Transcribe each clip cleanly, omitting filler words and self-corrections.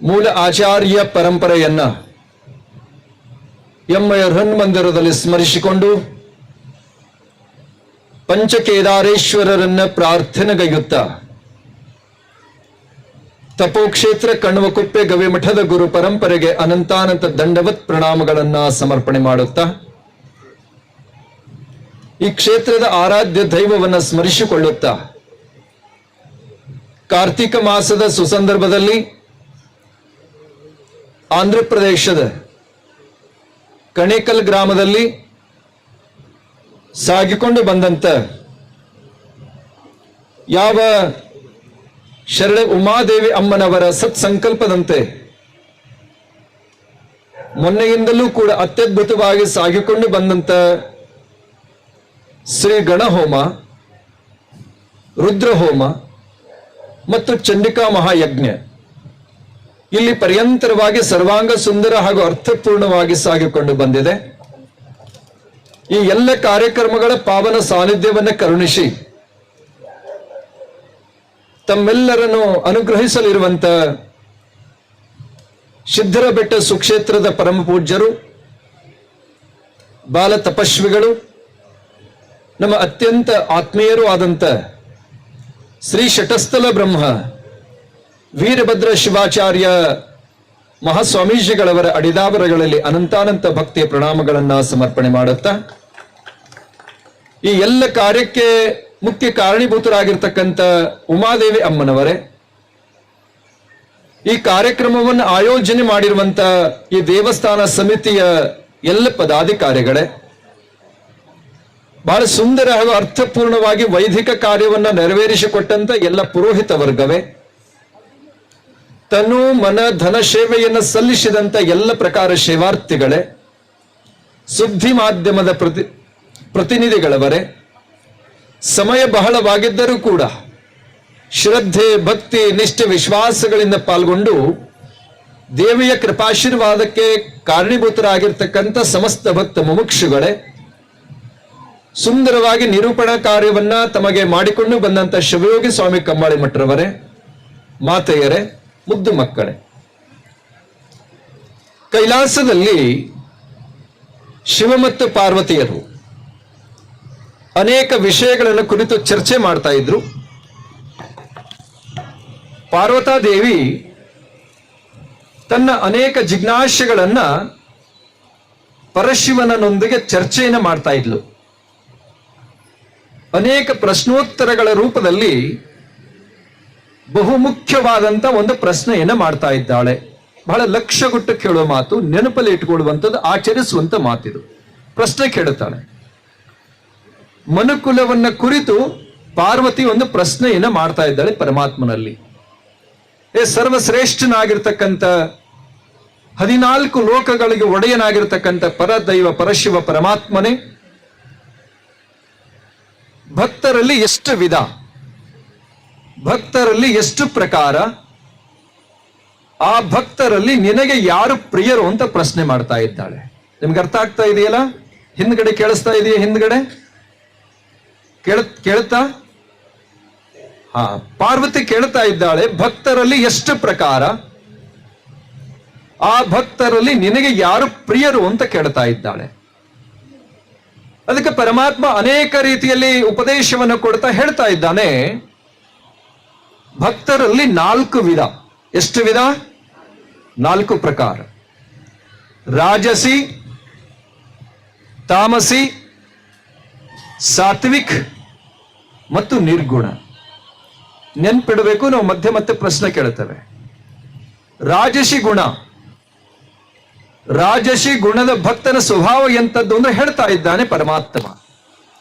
ಮೂಲ ಆಚಾರ್ಯ ಪರಂಪರೆಯನ್ನ ಎಮ್ಮಯ ಹೃನ್ಮಂದಿರದಲ್ಲಿ ಸ್ಮರಿಸಿಕೊಂಡು ಪಂಚಕೇದಾರೇಶ್ವರರನ್ನ ಪ್ರಾರ್ಥನೆಗೈಯುತ್ತಾ ತಪೋಕ್ಷೇತ್ರ ಕಣ್ವಕುಪ್ಪೆ ಗವಿಮಠದ ಗುರು ಪರಂಪರೆಗೆ ಅನಂತಾನಂತ ದಂಡವತ್ ಪ್ರಣಾಮಗಳನ್ನ ಸಮರ್ಪಣೆ ಮಾಡುತ್ತಾ ಈ ಕ್ಷೇತ್ರದ ಆರಾಧ್ಯ ದೈವವನ್ನ ಸ್ಮರಿಸಿಕೊಳ್ಳುತ್ತಾ ಕಾರ್ತಿಕ ಮಾಸದ ಸುಸಂದರ್ಭದಲ್ಲಿ ಆಂಧ್ರ ಪ್ರದೇಶದ ಕಣೇಕಲ್ ಗ್ರಾಮದಲ್ಲಿ ಸಾಗಿಕೊಂಡು ಬಂದಂತ ಯಾವ ಶರಣ ಉಮಾದೇವಿ ಅಮ್ಮನವರ ಸತ್ಸಂಕಲ್ಪದಂತೆ ಮೊನ್ನೆಯಿಂದಲೂ ಕೂಡ ಅತ್ಯದ್ಭುತವಾಗಿ ಸಾಗಿಕೊಂಡು ಬಂದಂತ ಶ್ರೀ ಗಣಹೋಮ, ರುದ್ರಹೋಮ ಮತ್ತು ಚಂಡಿಕಾ ಮಹಾಯಜ್ಞ ಇಲ್ಲಿ ಪರ್ಯಂತರವಾಗಿ ಸರ್ವಾಂಗ ಸುಂದರ ಹಾಗೂ ಅರ್ಥಪೂರ್ಣವಾಗಿ ಸಾಗಿಕೊಂಡು ಬಂದಿದೆ. ಈ ಎಲ್ಲ ಕಾರ್ಯಕ್ರಮಗಳ ಪಾವನ ಸಾನ್ನಿಧ್ಯವನ್ನ ಕರುಣಿಸಿ ತಮ್ಮೆಲ್ಲರನ್ನು ಅನುಗ್ರಹಿಸಲಿರುವಂತ ಸಿದ್ಧರ ಬೆಟ್ಟ ಸುಕ್ಷೇತ್ರದ ಪರಮ ಪೂಜ್ಯರು, ಬಾಲ ತಪಸ್ವಿಗಳು, ನಮ್ಮ ಅತ್ಯಂತ ಆತ್ಮೀಯರು ಆದಂತ ಶ್ರೀ ಶಟಸ್ಥಲ ಬ್ರಹ್ಮ ವೀರಭದ್ರ ಶಿವಾಚಾರ್ಯ ಮಹಾಸ್ವಾಮೀಜಿಗಳವರ ಅಡಿದಾವರಗಳಲ್ಲಿ ಅನಂತಾನಂತ ಭಕ್ತಿಯ ಪ್ರಣಾಮಗಳನ್ನ ಸಮರ್ಪಣೆ ಮಾಡುತ್ತಾ ಈ ಎಲ್ಲ ಕಾರ್ಯಕ್ಕೆ ಮುಖ್ಯ ಕಾರಣೀಭೂತರಾಗಿರ್ತಕ್ಕಂಥ ಉಮಾದೇವಿ ಅಮ್ಮನವರೇ, ಈ ಕಾರ್ಯಕ್ರಮವನ್ನು ಆಯೋಜನೆ ಮಾಡಿರುವಂತ ಈ ದೇವಸ್ಥಾನ ಸಮಿತಿಯ ಎಲ್ಲ ಪದಾಧಿಕಾರಿಗಳೇ, ಬಹಳ ಸುಂದರ ಹಾಗೂ ಅರ್ಥಪೂರ್ಣವಾಗಿ ವೈದಿಕ ಕಾರ್ಯವನ್ನ ನೆರವೇರಿಸಿಕೊಟ್ಟಂತ ಎಲ್ಲ ಪುರೋಹಿತ ವರ್ಗವೇ, ತನು ಮನ ಧನ ಸೇವೆಯನ್ನು ಸಲ್ಲಿಸಿದಂತ ಎಲ್ಲ ಪ್ರಕಾರ ಸೇವಾರ್ಥಿಗಳೇ, ಸುದ್ದಿ ಮಾಧ್ಯಮದ ಪ್ರತಿನಿಧಿಗಳವರೇ, ಸಮಯ ಬಹಳವಾಗಿದ್ದರೂ ಕೂಡ ಶ್ರದ್ಧೆ, ಭಕ್ತಿ, ನಿಷ್ಠೆ, ವಿಶ್ವಾಸಗಳಿಂದ ಪಾಲ್ಗೊಂಡು ದೇವಿಯ ಕೃಪಾಶೀರ್ವಾದಕ್ಕೆ ಕಾರಣೀಭೂತರಾಗಿರ್ತಕ್ಕಂಥ ಸಮಸ್ತ ಭಕ್ತ ಮುಮುಕ್ಷುಗಳೇ, ಸುಂದರವಾಗಿ ನಿರೂಪಣಾ ಕಾರ್ಯವನ್ನ ತಮಗೆ ಮಾಡಿಕೊಂಡು ಬಂದಂತ ಶಿವಯೋಗಿ ಸ್ವಾಮಿ ಕಂಬಾಳಿ ಮಠರವರೇ, ಮಾತೆಯರೇ, ಮುದ್ದು ಮಕ್ಕಳೇ, ಕೈಲಾಸದಲ್ಲಿ ಶಿವ ಮತ್ತು ಪಾರ್ವತಿಯರು ಅನೇಕ ವಿಷಯಗಳನ್ನು ಕುರಿತು ಚರ್ಚೆ ಮಾಡ್ತಾ ಇದ್ರು. ಪಾರ್ವತಾದೇವಿ ತನ್ನ ಅನೇಕ ಜಿಜ್ಞಾಸೆಗಳನ್ನ ಪರಶಿವನೊಂದಿಗೆ ಚರ್ಚೆಯನ್ನು ಮಾಡ್ತಾ ಇದ್ಲು. ಅನೇಕ ಪ್ರಶ್ನೋತ್ತರಗಳ ರೂಪದಲ್ಲಿ ಬಹುಮುಖ್ಯವಾದಂತ ಒಂದು ಪ್ರಶ್ನೆಯನ್ನು ಮಾಡ್ತಾ ಇದ್ದಾಳೆ. ಬಹಳ ಲಕ್ಷ್ಯಗೊಟ್ಟು ಕೇಳುವ ಮಾತು, ನೆನಪಲ್ಲಿ ಇಟ್ಕೊಳ್ಳುವಂಥದ್ದು, ಆಚರಿಸುವಂತ ಮಾತಿದು. ಪ್ರಶ್ನೆ ಕೇಳುತ್ತಾಳೆ. ಮನುಕುಲವನ್ನ ಕುರಿತು ಪಾರ್ವತಿ ಒಂದು ಪ್ರಶ್ನೆಯನ್ನ ಮಾಡ್ತಾ ಇದ್ದಾಳೆ ಪರಮಾತ್ಮನಲ್ಲಿ. ಸರ್ವಶ್ರೇಷ್ಠನಾಗಿರ್ತಕ್ಕಂಥ 14 ಲೋಕಗಳಿಗೆ ಒಡೆಯನಾಗಿರ್ತಕ್ಕಂಥ ಪರದೈವ ಪರಶಿವ ಪರಮಾತ್ಮನೇ, ಭಕ್ತರಲ್ಲಿ ಎಷ್ಟು ವಿಧ, ಭಕ್ತರಲ್ಲಿ ಎಷ್ಟು ಪ್ರಕಾರ, ಆ ಭಕ್ತರಲ್ಲಿ ನಿನಗೆ ಯಾರು ಪ್ರಿಯರು ಅಂತ ಪ್ರಶ್ನೆ ಮಾಡ್ತಾ ಇದ್ದಾಳೆ. ನಿಮ್ಗೆ ಅರ್ಥ ಆಗ್ತಾ ಇದೆಯಲ್ಲ? ಹಿಂದ್ಗಡೆ ಕೇಳಿಸ್ತಾ ಇದೆಯಾ? ಹಿಂದ್ಗಡೆ ಕೇಳುತ್ತಾ? ಪಾರ್ವತಿ ಕೇಳ್ತಾ ಇದ್ದಾಳೆ, ಭಕ್ತರಲ್ಲಿ ಎಷ್ಟು ಪ್ರಕಾರ, ಆ ಭಕ್ತರಲ್ಲಿ ನಿನಗೆ ಯಾರು ಪ್ರಿಯರು ಅಂತ ಕೇಳ್ತಾ ಇದ್ದಾಳೆ. ಅದಕ್ಕೆ ಪರಮಾತ್ಮ ಅನೇಕ ರೀತಿಯಲ್ಲಿ ಉಪದೇಶವನ್ನು ಕೊಡ್ತಾ ಹೇಳ್ತಾ ಇದ್ದಾನೆ, ಭಕ್ತರಲ್ಲಿ 4 ವಿಧ. ಎಷ್ಟು ವಿಧ? 4 ಪ್ರಕಾರ. ರಾಜಸಿ, ತಾಮಸಿ, ಸಾತ್ವಿಕ್ ಮತ್ತು ನಿರ್ಗುಣ. ನೆನ್ಪಿಡಬೇಕು, ನಾವು ಮಧ್ಯೆ ಮತ್ತೆ ಪ್ರಶ್ನೆ ಕೇಳುತ್ತೇವೆ. ರಾಜಸಿ ಗುಣ, ರಾಜಸಿ ಗುಣದ ಭಕ್ತನ ಸ್ವಭಾವ ಎಂತದ್ದು ಅಂದ್ರೆ ಹೇಳ್ತಾ ಇದ್ದಾನೆ ಪರಮಾತ್ಮ.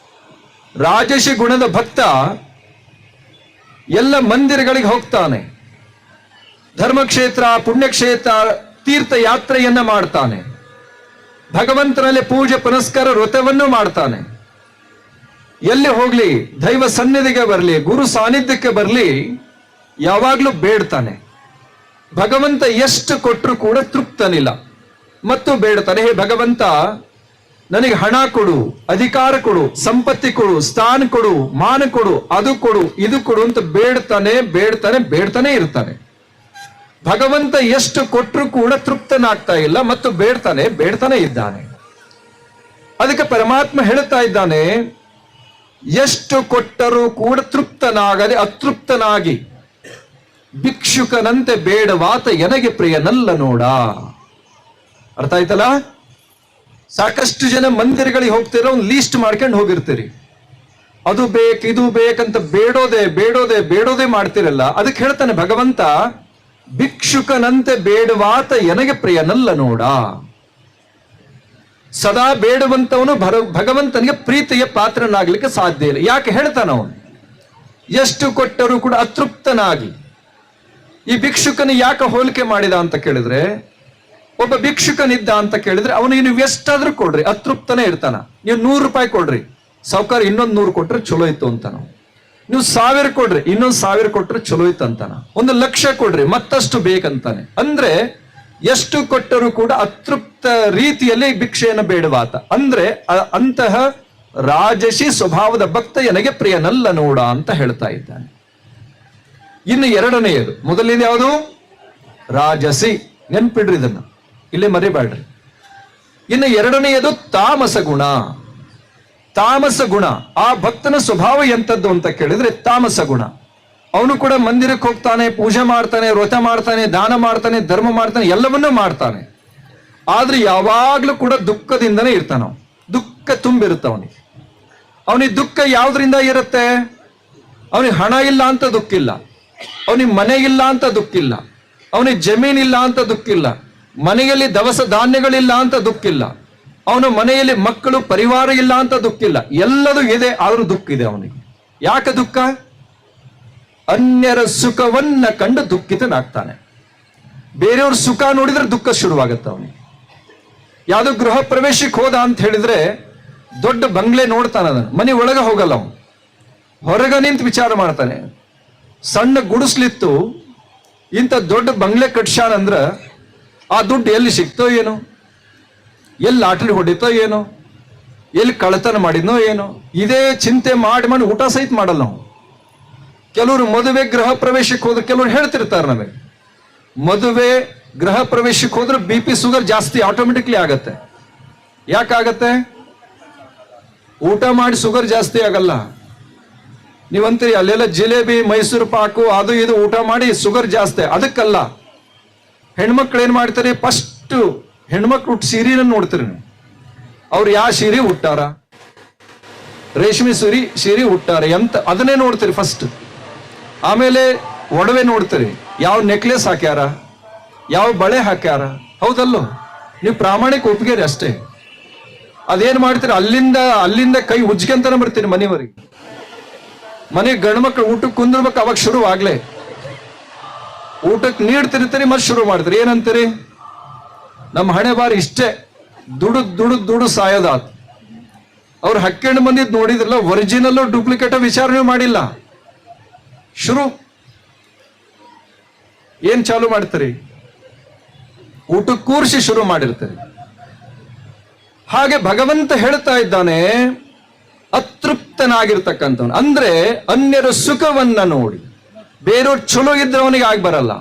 ರಾಜಸಿ ಗುಣದ ಭಕ್ತ ಎಲ್ಲ ಮಂದಿರಗಳಿಗೆ ಹೋಗ್ತಾನೆ, ಧರ್ಮಕ್ಷೇತ್ರ, ಪುಣ್ಯಕ್ಷೇತ್ರ, ತೀರ್ಥಯಾತ್ರೆಯನ್ನ ಮಾಡ್ತಾನೆ, ಭಗವಂತನಲ್ಲಿ ಪೂಜೆ ಪುನಸ್ಕಾರ ವ್ರತವನ್ನು ಮಾಡ್ತಾನೆ. ಎಲ್ಲಿ ಹೋಗ್ಲಿ, ದೈವ ಸನ್ನಿಧಿಗೆ ಬರಲಿ, ಗುರು ಸಾನ್ನಿಧ್ಯಕ್ಕೆ ಬರಲಿ, ಯಾವಾಗ್ಲೂ ಬೇಡ್ತಾನೆ. ಭಗವಂತ ಎಷ್ಟು ಕೊಟ್ಟರು ಕೂಡ ತೃಪ್ತನಿಲ್ಲ ಮತ್ತು ಬೇಡ್ತಾನೆ, ಹೇ ಭಗವಂತ, ನನಗೆ ಹಣ ಕೊಡು, ಅಧಿಕಾರ ಕೊಡು, ಸಂಪತ್ತಿ ಕೊಡು, ಸ್ಥಾನ ಕೊಡು, ಮಾನ ಕೊಡು, ಅದು ಕೊಡು, ಇದು ಕೊಡು ಅಂತ ಬೇಡ್ತಾನೆ ಬೇಡ್ತಾನೆ ಬೇಡ್ತಾನೆ ಇರ್ತಾನೆ. ಭಗವಂತ ಎಷ್ಟು ಕೊಟ್ಟರು ಕೂಡ ತೃಪ್ತನಾಗ್ತಾ ಇಲ್ಲ ಮತ್ತು ಬೇಡ್ತಾನೆ ಇದ್ದಾನೆ. ಅದಕ್ಕೆ ಪರಮಾತ್ಮ ಹೇಳ್ತಾ ಇದ್ದಾನೆ, ಎಷ್ಟು ಕೊಟ್ಟರೂ ಕೂಡ ತೃಪ್ತನಾಗದೆ ಅತೃಪ್ತನಾಗಿ ಭಿಕ್ಷುಕನಂತೆ ಬೇಡವಾತ ಎನಗೆ ಪ್ರಿಯನಲ್ಲ ನೋಡ. ಅರ್ಥ ಆಯ್ತಲ್ಲ? ಸಾಕಷ್ಟು ಜನ ಮಂದಿರಗಳಿಗೆ ಹೋಗ್ತಿರೋ ಒಂದು ಲೀಸ್ಟ್ ಮಾಡ್ಕೊಂಡು ಹೋಗಿರ್ತೀರಿ. ಅದು ಬೇಕು ಇದು ಬೇಕಂತ ಬೇಡೋದೇ ಮಾಡ್ತಿರಲ್ಲ. ಅದಕ್ಕೆ ಹೇಳ್ತಾನೆ ಭಗವಂತ, ಭಿಕ್ಷುಕನಂತೆ ಬೇಡವಾತ ಎನಗೆ ಪ್ರಿಯನಲ್ಲ ನೋಡ. ಸದಾ ಬೇಡುವಂತವನು ಭಗವಂತನಿಗೆ ಪ್ರೀತಿಯ ಪಾತ್ರನಾಗ್ಲಿಕ್ಕೆ ಸಾಧ್ಯ ಇಲ್ಲ. ಯಾಕೆ ಹೇಳ್ತಾನ ಅವನು? ಎಷ್ಟು ಕೊಟ್ಟರೂ ಕೂಡ ಅತೃಪ್ತನಾಗಿ. ಈ ಭಿಕ್ಷುಕನ ಯಾಕೆ ಹೋಲಿಕೆ ಮಾಡಿದ ಅಂತ ಕೇಳಿದ್ರೆ, ಒಬ್ಬ ಭಿಕ್ಷುಕನಿದ್ದ ಅಂತ ಕೇಳಿದ್ರೆ ಅವನಿಗೆ ನೀವು ಎಷ್ಟಾದ್ರೂ ಕೊಡ್ರಿ ಅತೃಪ್ತನೇ ಇರ್ತಾನ. ನೀವು 100 ರೂಪಾಯಿ ಕೊಡ್ರಿ, ಸಾವುಕಾರ ಇನ್ನೊಂದು 100 ಕೊಟ್ರೆ ಚಲೋ ಇತ್ತು ಅಂತಾನ. ನೀವು 1000 ಕೊಡ್ರಿ, ಇನ್ನೊಂದು 1000 ಕೊಟ್ರೆ ಚಲೋ ಇತ್ತು ಅಂತಾನ. 1,00,000 ಕೊಡ್ರಿ, ಮತ್ತಷ್ಟು ಬೇಕಂತಾನೆ. ಅಂದ್ರೆ ಎಷ್ಟು ಕೊಟ್ಟರೂ ಕೂಡ ಅತೃಪ್ತ ರೀತಿಯಲ್ಲಿ ಭಿಕ್ಷೆಯನ್ನು ಬೇಡವಾತ. ಅಂದ್ರೆ ಅಂತಹ ರಾಜಸಿ ಸ್ವಭಾವದ ಭಕ್ತ ನನಗೆ ಪ್ರಿಯನಲ್ಲ ನೋಡ ಅಂತ ಹೇಳ್ತಾ ಇದ್ದಾನೆ. ಇನ್ನು ಎರಡನೆಯದು, ಮೊದಲನೇದು ಯಾವುದು? ರಾಜಸಿ. ನೆನ್ಪಿಡ್ರಿ ಇದನ್ನ, ಇಲ್ಲೇ ಮರಿಬೇಡ್ರಿ. ಇನ್ನು ಎರಡನೆಯದು ತಾಮಸ ಗುಣ. ತಾಮಸ ಗುಣ, ಆ ಭಕ್ತನ ಸ್ವಭಾವ ಎಂತದ್ದು ಅಂತ ಕೇಳಿದ್ರೆ ತಾಮಸ ಗುಣ. ಅವನು ಕೂಡ ಮಂದಿರಕ್ಕೆ ಹೋಗ್ತಾನೆ, ಪೂಜೆ ಮಾಡ್ತಾನೆ, ವ್ರತ ಮಾಡ್ತಾನೆ, ದಾನ ಮಾಡ್ತಾನೆ, ಧರ್ಮ ಮಾಡ್ತಾನೆ, ಎಲ್ಲವನ್ನೂ ಮಾಡ್ತಾನೆ. ಆದ್ರೆ ಯಾವಾಗ್ಲೂ ಕೂಡ ದುಃಖದಿಂದನೇ ಇರ್ತಾನ. ದುಃಖ ತುಂಬಿರುತ್ತೆ ಅವನಿಗೆ. ಅವನಿಗೆ ದುಃಖ ಯಾವ್ದ್ರಿಂದ ಇರುತ್ತೆ? ಅವನಿಗೆ ಹಣ ಇಲ್ಲ ಅಂತ ದುಃಖ ಇಲ್ಲ, ಅವನಿಗೆ ಮನೆ ಇಲ್ಲ ಅಂತ ದುಃಖ ಇಲ್ಲ, ಅವನಿಗೆ ಜಮೀನಿಲ್ಲ ಅಂತ ದುಃಖ ಇಲ್ಲ, ಮನೆಯಲ್ಲಿ ದವಸ ಧಾನ್ಯಗಳಿಲ್ಲ ಅಂತ ದುಃಖ ಇಲ್ಲ, ಅವನ ಮನೆಯಲ್ಲಿ ಮಕ್ಕಳು ಪರಿವಾರ ಇಲ್ಲ ಅಂತ ದುಃಖ ಇಲ್ಲ. ಎಲ್ಲದೂ ಇದೆ, ಆದ್ರೂ ದುಃಖ ಇದೆ ಅವನಿಗೆ. ಯಾಕೆ ದುಃಖ? ಅನ್ಯರ ಸುಖವನ್ನ ಕಂಡು ದುಃಖಿತನಾಗ್ತಾನೆ. ಬೇರೆಯವ್ರ ಸುಖ ನೋಡಿದ್ರೆ ದುಃಖ ಶುರುವಾಗತ್ತೆ ಅವನಿಗೆ. ಯಾವ್ದೋ ಗೃಹ ಪ್ರವೇಶಕ್ಕೆ ಹೋದ ಅಂತ ಹೇಳಿದ್ರೆ ದೊಡ್ಡ ಬಂಗ್ಲೆ ನೋಡ್ತಾನ, ಅದನ್ನು ಮನೆ ಒಳಗೆ ಹೋಗಲ್ಲ ಅವನು, ಹೊರಗ ನಿಂತು ವಿಚಾರ ಮಾಡ್ತಾನೆ. ಸಣ್ಣ ಗುಡಿಸ್ಲಿತ್ತು ಇಂಥ ದೊಡ್ಡ ಬಂಗ್ಲೆ ಕಟ್ಸ್ಯಾನಂದ್ರ ಆ ದುಡ್ಡು ಎಲ್ಲಿ ಸಿಕ್ತೋ ಏನೋ, ಎಲ್ಲಿ ಲಾಟ್ರಿ ಹೊಡಿತೋ ಏನೋ, ಎಲ್ಲಿ ಕಳ್ಳತನ ಮಾಡಿದ್ನೋ ಏನೋ, ಇದೇ ಚಿಂತೆ ಮಾಡಿ ಊಟ ಸಹಿತ ಮಾಡಲ್ಲ ನಾವು. ಕೆಲವರು ಮದುವೆ ಗೃಹ ಪ್ರವೇಶಕ್ಕೆ ಹೋದ್ರೆ ಕೆಲವರು ಹೇಳ್ತಿರ್ತಾರೆ ನಮಗೆ, ಮದುವೆ ಗೃಹ ಪ್ರವೇಶಕ್ಕೆ ಹೋದ್ರೆ BP ಶುಗರ್ ಜಾಸ್ತಿ ಆಟೋಮೆಟಿಕ್ಲಿ ಆಗತ್ತೆ. ಯಾಕಾಗತ್ತೆ? ಊಟ ಮಾಡಿ ಶುಗರ್ ಜಾಸ್ತಿ ಆಗಲ್ಲ. ನೀವಂತೀರಿ ಅಲ್ಲೆಲ್ಲ ಜಿಲೇಬಿ, ಮೈಸೂರು ಪಾಕು, ಅದು ಇದು ಊಟ ಮಾಡಿ ಶುಗರ್ ಜಾಸ್ತಿ. ಅದಕ್ಕಲ್ಲ. ಹೆಣ್ಮಕ್ಳು ಏನ್ ಮಾಡ್ತಾರೆ? ಫಸ್ಟ್ ಹೆಣ್ಮಕ್ಳು ಸೀರೆನ ನೋಡ್ತೀರಿ ನೀವು. ಅವ್ರು ಯಾವ ಸೀರೆ ಹುಟ್ಟಾರ? ರೇಷ್ಮೆ ಸೀರೆ ಹುಟ್ಟಾರ ಎಂತ, ಅದನ್ನೇ ನೋಡ್ತೀರಿ ಫಸ್ಟ್. ಆಮೇಲೆ ಒಡವೆ ನೋಡ್ತೀರಿ, ಯಾವ ನೆಕ್ಲೆಸ್ ಹಾಕ್ಯಾರ, ಯಾವ ಬಳೆ ಹಾಕ್ಯಾರ. ಹೌದಲ್ಲೋ? ನೀವು ಪ್ರಾಮಾಣಿಕ ಒಪ್ಪಿಗೆರಿ ಅಷ್ಟೇ. ಅದೇನ್ ಮಾಡ್ತೀರಿ? ಅಲ್ಲಿಂದ ಕೈ ಉಜ್ಜಂತಾನೆ ಬರ್ತೀರಿ ಮನೆಯವರಿಗೆ. ಮನೆ ಗಂಡು ಮಕ್ಳು ಊಟಕ್ಕೆ ಕುಂದಿರ್ಬೇಕು, ಅವಾಗ ಶುರು ಆಗ್ಲೇ. ಊಟಕ್ಕೆ ನೀಡ್ತಿರ್ತೀರಿ, ಮತ್ತೆ ಶುರು ಮಾಡ್ತೀರಿ. ಏನಂತೀರಿ? ನಮ್ಮ ಹಣೆ ಬಾರಿ ಇಷ್ಟೇ, ದುಡು ಸಾಯೋದಾತ್. ಅವ್ರು 12 ಮಂದಿ ನೋಡಿದ್ರಲ್ಲ, ಒರಿಜಿನಲ್ ಡೂಪ್ಲಿಕೇಟ್ ವಿಚಾರಣೆ ಮಾಡಿಲ್ಲ. ಶುರು ಏನ್ ಚಾಲು ಮಾಡ್ತೀರಿ? ಊಟಕ್ಕೆ ಕೂರಿಸಿ ಶುರು ಮಾಡಿರ್ತೀರಿ. ಹಾಗೆ ಭಗವಂತ ಹೇಳ್ತಾ ಇದ್ದಾನೆ, ಅತೃಪ್ತನಾಗಿರ್ತಕ್ಕಂಥವನು. ಅಂದ್ರೆ ಅನ್ಯರ ಸುಖವನ್ನ ನೋಡಿ. ಬೇರೆಯವ್ರು ಚಲೋ ಇದ್ರೆ ಅವನಿಗೆ ಆಗಿ ಬರಲ್ಲ,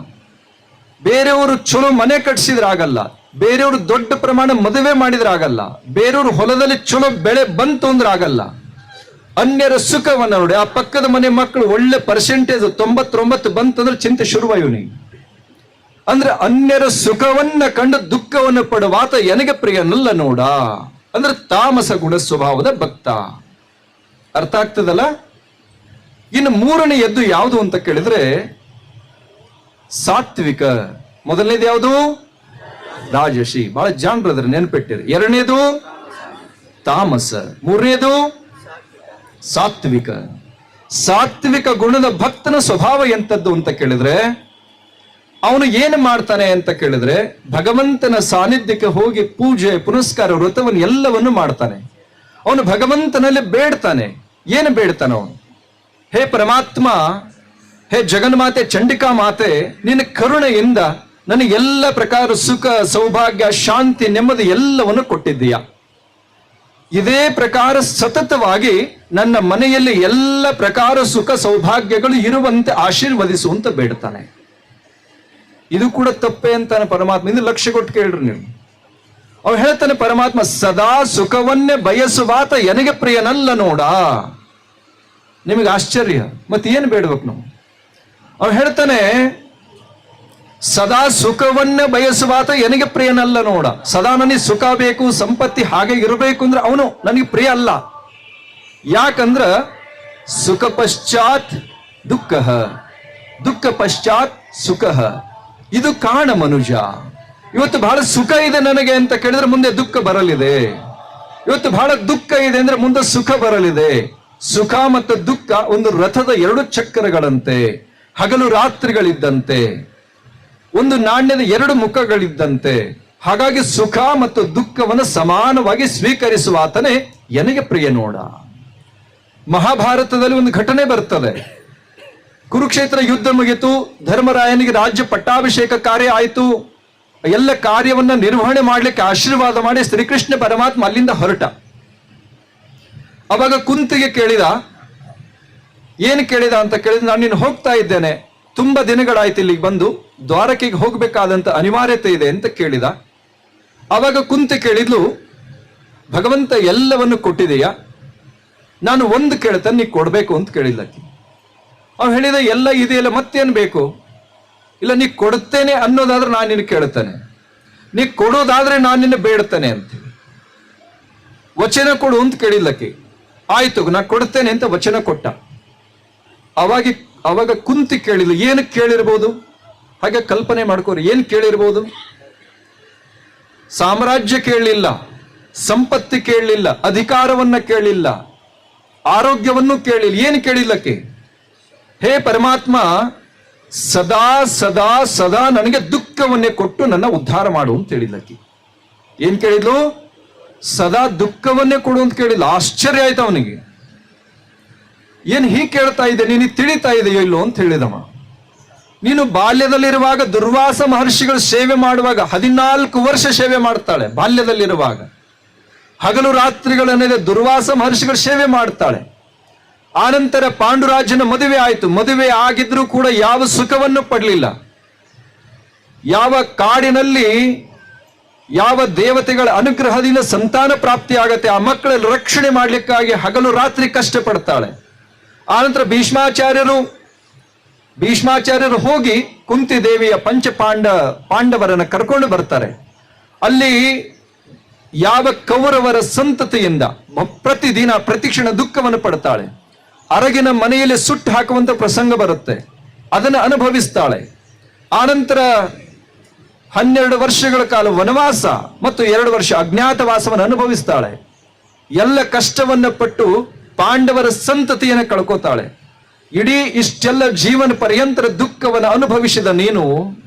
ಬೇರೆಯವರು ಚಲೋ ಮನೆ ಕಟ್ಸಿದ್ರೆ ಆಗಲ್ಲ, ಬೇರೆಯವರು ದೊಡ್ಡ ಪ್ರಮಾಣ ಮದುವೆ ಮಾಡಿದ್ರೆ ಆಗಲ್ಲ, ಬೇರೆಯವರು ಹೊಲದಲ್ಲಿ ಚಲೋ ಬೆಳೆ ಬಂತು ಅಂದ್ರೆ ಆಗಲ್ಲ. ಅನ್ಯರ ಸುಖವನ್ನ ನೋಡಿ. ಆ ಪಕ್ಕದ ಮನೆ ಮಕ್ಕಳು ಒಳ್ಳೆ ಪರ್ಸೆಂಟೇಜ್ 99 ಬಂತಂದ್ರೆ ಚಿಂತೆ ಶುರುವ ಇವನಿಗೆ. ಅಂದ್ರೆ ಅನ್ಯರ ಸುಖವನ್ನ ಕಂಡು ದುಃಖವನ್ನು ಪಡುವಾತ ಎನಗೆ ಪ್ರಿಯನಲ್ಲ ನೋಡ. ಅಂದ್ರೆ ತಾಮಸ ಗುಣ ಸ್ವಭಾವದ ಭಕ್ತ. ಅರ್ಥ ಆಗ್ತದಲ್ಲ? ಇನ್ನು ಮೂರನೇ ಎದ್ದು ಯಾವುದು ಅಂತ ಕೇಳಿದ್ರೆ ಸಾತ್ವಿಕ. ಮೊದಲನೇದು ಯಾವುದು? ರಾಜಸಿ. ಬಹಳ ಜಾಣ್ರದ್ರ ನೆನ್ಪಿಟ್ಟಿರಿ. ಎರಡನೇದು ತಾಮಸ, ಮೂರನೇದು ಸಾತ್ವಿಕ. ಸಾತ್ವಿಕ ಗುಣದ ಭಕ್ತನ ಸ್ವಭಾವ ಎಂತದ್ದು ಅಂತ ಕೇಳಿದ್ರೆ ಅವನು ಏನು ಮಾಡ್ತಾನೆ ಅಂತ ಕೇಳಿದ್ರೆ ಭಗವಂತನ ಸಾನ್ನಿಧ್ಯಕ್ಕೆ ಹೋಗಿ ಪೂಜೆ ಪುನಸ್ಕಾರ ವ್ರತವನ್ನು ಎಲ್ಲವನ್ನು ಮಾಡ್ತಾನೆ. ಅವನು ಭಗವಂತನಲ್ಲಿ ಬೇಡ್ತಾನೆ. ಏನು ಬೇಡ್ತಾನೆ ಅವನು? ಹೇ ಪರಮಾತ್ಮ, ಹೇ ಜಗನ್ಮಾತೆ ಚಂಡಿಕಾ ಮಾತೆ, ನಿನ್ನ ಕರುಣೆಯಿಂದ ನನಗೆ ಎಲ್ಲ ಪ್ರಕಾರ ಸುಖ ಸೌಭಾಗ್ಯ ಶಾಂತಿ ನೆಮ್ಮದಿ ಎಲ್ಲವನ್ನು ಕೊಟ್ಟಿದ್ದೀಯಾ. ಇದೇ ಪ್ರಕಾರ ಸತತವಾಗಿ ನನ್ನ ಮನೆಯಲ್ಲಿ ಎಲ್ಲ ಪ್ರಕಾರ ಸುಖ ಸೌಭಾಗ್ಯಗಳು ಇರುವಂತೆ ಆಶೀರ್ವದಿಸುವಂತ ಬೇಡ್ತಾನೆ. ಇದು ಕೂಡ ತಪ್ಪೇ ಅಂತಾನೆ ಪರಮಾತ್ಮ. ಇದು ಲಕ್ಷ್ಯ ಕೊಟ್ಟು ಕೇಳ್ರಿ ನೀವು. ಅವ್ ಹೇಳ್ತಾನೆ ಪರಮಾತ್ಮ, ಸದಾ ಸುಖವನ್ನೇ ಬಯಸುವಾತ ಎನಗೆ ಪ್ರಿಯನಲ್ಲ ನೋಡ. ನಿಮಗೆ ಆಶ್ಚರ್ಯ, ಮತ್ತೆ ಏನು ಬೇಡ್ಬೇಕು ನಾವು? ಅವ್ ಹೇಳ್ತಾನೆ, ಸದಾ ಸುಖವನ್ನೇ ಬಯಸುವಾತ ಎನಗೆ ಪ್ರಿಯನಲ್ಲ ನೋಡ. ಸದಾ ನನಗೆ ಸುಖ ಬೇಕು, ಸಂಪತ್ತಿ ಹಾಗೆ ಇರಬೇಕು ಅಂದ್ರೆ ಅವನು ನನಗೆ ಪ್ರಿಯ ಅಲ್ಲ. ಯಾಕಂದ್ರ ಸುಖ ಪಶ್ಚಾತ್ ದುಃಖ, ದುಃಖ ಪಶ್ಚಾತ್ ಸುಖ. ಇದು ಕಾಣ ಮನುಜ. ಇವತ್ತು ಬಹಳ ಸುಖ ಇದೆ ನನಗೆ ಅಂತ ಕೇಳಿದ್ರೆ ಮುಂದೆ ದುಃಖ ಬರಲಿದೆ. ಇವತ್ತು ಬಹಳ ದುಃಖ ಇದೆ ಅಂದ್ರೆ ಮುಂದೆ ಸುಖ ಬರಲಿದೆ. ಸುಖ ಮತ್ತು ದುಃಖ ಒಂದು ರಥದ 2 ಚಕ್ರಗಳಂತೆ, ಹಗಲು ರಾತ್ರಿಗಳಿದ್ದಂತೆ, ಒಂದು ನಾಣ್ಯದ 2 ಮುಖಗಳಿದ್ದಂತೆ. ಹಾಗಾಗಿ ಸುಖ ಮತ್ತು ದುಃಖವನ್ನು ಸಮಾನವಾಗಿ ಸ್ವೀಕರಿಸುವಾತನೇ ಎನಗೆ ಪ್ರಿಯ ನೋಡ. ಮಹಾಭಾರತದಲ್ಲಿ ಒಂದು ಘಟನೆ ಬರ್ತದೆ. ಕುರುಕ್ಷೇತ್ರ ಯುದ್ಧ ಮುಗಿತು, ಧರ್ಮರಾಯನಿಗೆ ರಾಜ್ಯ ಪಟ್ಟಾಭಿಷೇಕ ಕಾರ್ಯ ಆಯಿತು. ಎಲ್ಲ ಕಾರ್ಯವನ್ನ ನಿರ್ವಹಣೆ ಮಾಡ್ಲಿಕ್ಕೆ ಆಶೀರ್ವಾದ ಮಾಡಿ ಶ್ರೀಕೃಷ್ಣ ಪರಮಾತ್ಮ ಅಲ್ಲಿಂದ ಹೊರಟ. ಅವಾಗ ಕುಂತಿಗೆ ಕೇಳಿದ, ಏನು ಕೇಳಿದ ಅಂತ ಕೇಳಿದ, ನಾನು ನೀನು ಹೋಗ್ತಾ ಇದ್ದೇನೆ, ತುಂಬಾ ದಿನಗಳಾಯ್ತು ಇಲ್ಲಿಗೆ ಬಂದು, ದ್ವಾರಕೆಗೆ ಹೋಗ್ಬೇಕಾದಂತ ಅನಿವಾರ್ಯತೆ ಇದೆ ಅಂತ ಕೇಳಿದ. ಅವಾಗ ಕುಂತಿ ಕೇಳಿದ್ಲು, ಭಗವಂತ ಎಲ್ಲವನ್ನು ಕೊಟ್ಟಿದೆಯಾ, ನಾನು ಒಂದು ಕೇಳ್ತೇನೆ, ನೀ ಕೊಡ್ಬೇಕು ಅಂತ ಕೇಳಿಲ್ಲಕ್ಕೆ. ಅವ್ ಹೇಳಿದ, ಎಲ್ಲ ಇದೆಯಲ್ಲ, ಮತ್ತೇನು ಬೇಕು? ಇಲ್ಲ, ನೀ ಕೊಡುತ್ತೇನೆ ಅನ್ನೋದಾದ್ರೆ ನಾನು ನಿನ್ನ ಕೇಳುತ್ತೇನೆ, ನೀ ಕೊಡೋದಾದ್ರೆ ನಾನು ನಿನ್ನ ಬೇಡ್ತೇನೆ ಅಂತ ವಚನ ಕೊಡು ಅಂತ ಕೇಳಿಲ್ಲಕ್ಕೆ. ಆಯ್ತು, ನಾ ಕೊಡುತ್ತೇನೆ ಅಂತ ವಚನ ಕೊಟ್ಟ. ಅವಾಗ ಕುಂತಿ ಕೇಳಿಲ್ಲ, ಏನು ಕೇಳಿರ್ಬೋದು? ಹಾಗೆ ಕಲ್ಪನೆ ಮಾಡ್ಕೋರಿ, ಏನು ಕೇಳಿರ್ಬೋದು? ಸಾಮ್ರಾಜ್ಯ ಕೇಳಲಿಲ್ಲ, ಸಂಪತ್ತಿ ಕೇಳಲಿಲ್ಲ, ಅಧಿಕಾರವನ್ನ ಕೇಳಲಿಲ್ಲ, ಆರೋಗ್ಯವನ್ನು ಕೇಳಿಲ್ಲ. ಏನು ಕೇಳಿಲ್ಲಕ್ಕೆ? ಹೇ ಪರಮಾತ್ಮ, ಸದಾ ಸದಾ ಸದಾ ನನಗೆ ದುಃಖವನ್ನೇ ಕೊಟ್ಟು ನನ್ನ ಉದ್ಧಾರ ಮಾಡು ಅಂತ ಹೇಳಿಲ್ಲಕ್ಕೆ. ಏನ್ ಕೇಳಿದ್ಲು? ಸದಾ ದುಃಖವನ್ನೇ ಕೊಡು ಅಂತ ಕೇಳಿಲ್ಲ. ಆಶ್ಚರ್ಯ ಆಯ್ತು ಅವನಿಗೆ. ಏನ್ ಹೀಗೆ ಕೇಳ್ತಾ ಇದೆ, ನೀನು ತಿಳಿತಾ ಇದೆಯೋ ಇಲ್ಲೋ ಅಂತ ಹೇಳಿದವ. ನೀನು ಬಾಲ್ಯದಲ್ಲಿರುವಾಗ ದುರ್ವಾಸ ಮಹರ್ಷಿಗಳು ಸೇವೆ ಮಾಡುವಾಗ 14 ವರ್ಷ ಸೇವೆ ಮಾಡ್ತಾಳೆ. ಬಾಲ್ಯದಲ್ಲಿರುವಾಗ ಹಗಲು ರಾತ್ರಿಗಳನ್ನೇ ದುರ್ವಾಸ ಮಹರ್ಷಿಗಳು ಸೇವೆ ಮಾಡ್ತಾಳೆ. ಆನಂತರ ಪಾಂಡುರಾಜನ ಮದುವೆ ಆಯಿತು. ಮದುವೆ ಆಗಿದ್ರೂ ಕೂಡ ಯಾವ ಸುಖವನ್ನು ಪಡಲಿಲ್ಲ. ಯಾವ ಕಾಡಿನಲ್ಲಿ ಯಾವ ದೇವತೆಗಳ ಅನುಗ್ರಹದಿಂದ ಸಂತಾನ ಪ್ರಾಪ್ತಿ ಆಗತ್ತೆ, ಆ ಮಕ್ಕಳ ರಕ್ಷಣೆ ಮಾಡ್ಲಿಕ್ಕಾಗಿ ಹಗಲು ರಾತ್ರಿ ಕಷ್ಟಪಡ್ತಾಳೆ. ಆನಂತರ ಭೀಷ್ಮಾಚಾರ್ಯರು ಹೋಗಿ ಕುಂತಿ ದೇವಿಯ ಪಾಂಡವರನ್ನ ಕರ್ಕೊಂಡು ಬರ್ತಾರೆ. ಅಲ್ಲಿ ಯಾವ ಕೌರವರ ಸಂತತಿಯಿಂದ ಪ್ರತಿದಿನ ಪ್ರತಿಕ್ಷಣ ದುಃಖವನ್ನು ಪಡ್ತಾಳೆ. ಅರಗಿನ ಮನೆಯಲ್ಲಿ ಸುಟ್ಟು ಹಾಕುವಂತ ಪ್ರಸಂಗ ಬರುತ್ತೆ, ಅದನ್ನು ಅನುಭವಿಸ್ತಾಳೆ. ಆನಂತರ 12 ವರ್ಷಗಳ ಕಾಲ ವನವಾಸ ಮತ್ತು 2 ವರ್ಷ ಅಜ್ಞಾತವಾಸವನ್ನು ಅನುಭವಿಸ್ತಾಳೆ. ಎಲ್ಲ ಕಷ್ಟವನ್ನ ಪಟ್ಟು ಪಾಂಡವರ ಸಂತತಿಯನ್ನು ಕಳ್ಕೋತಾಳೆ. ಇಡೀ ಇಷ್ಟೆಲ್ಲ ಜೀವನ ಪರ್ಯಂತರ ದುಃಖವನ್ನು ಅನುಭವಿಸಿದ ನೀನು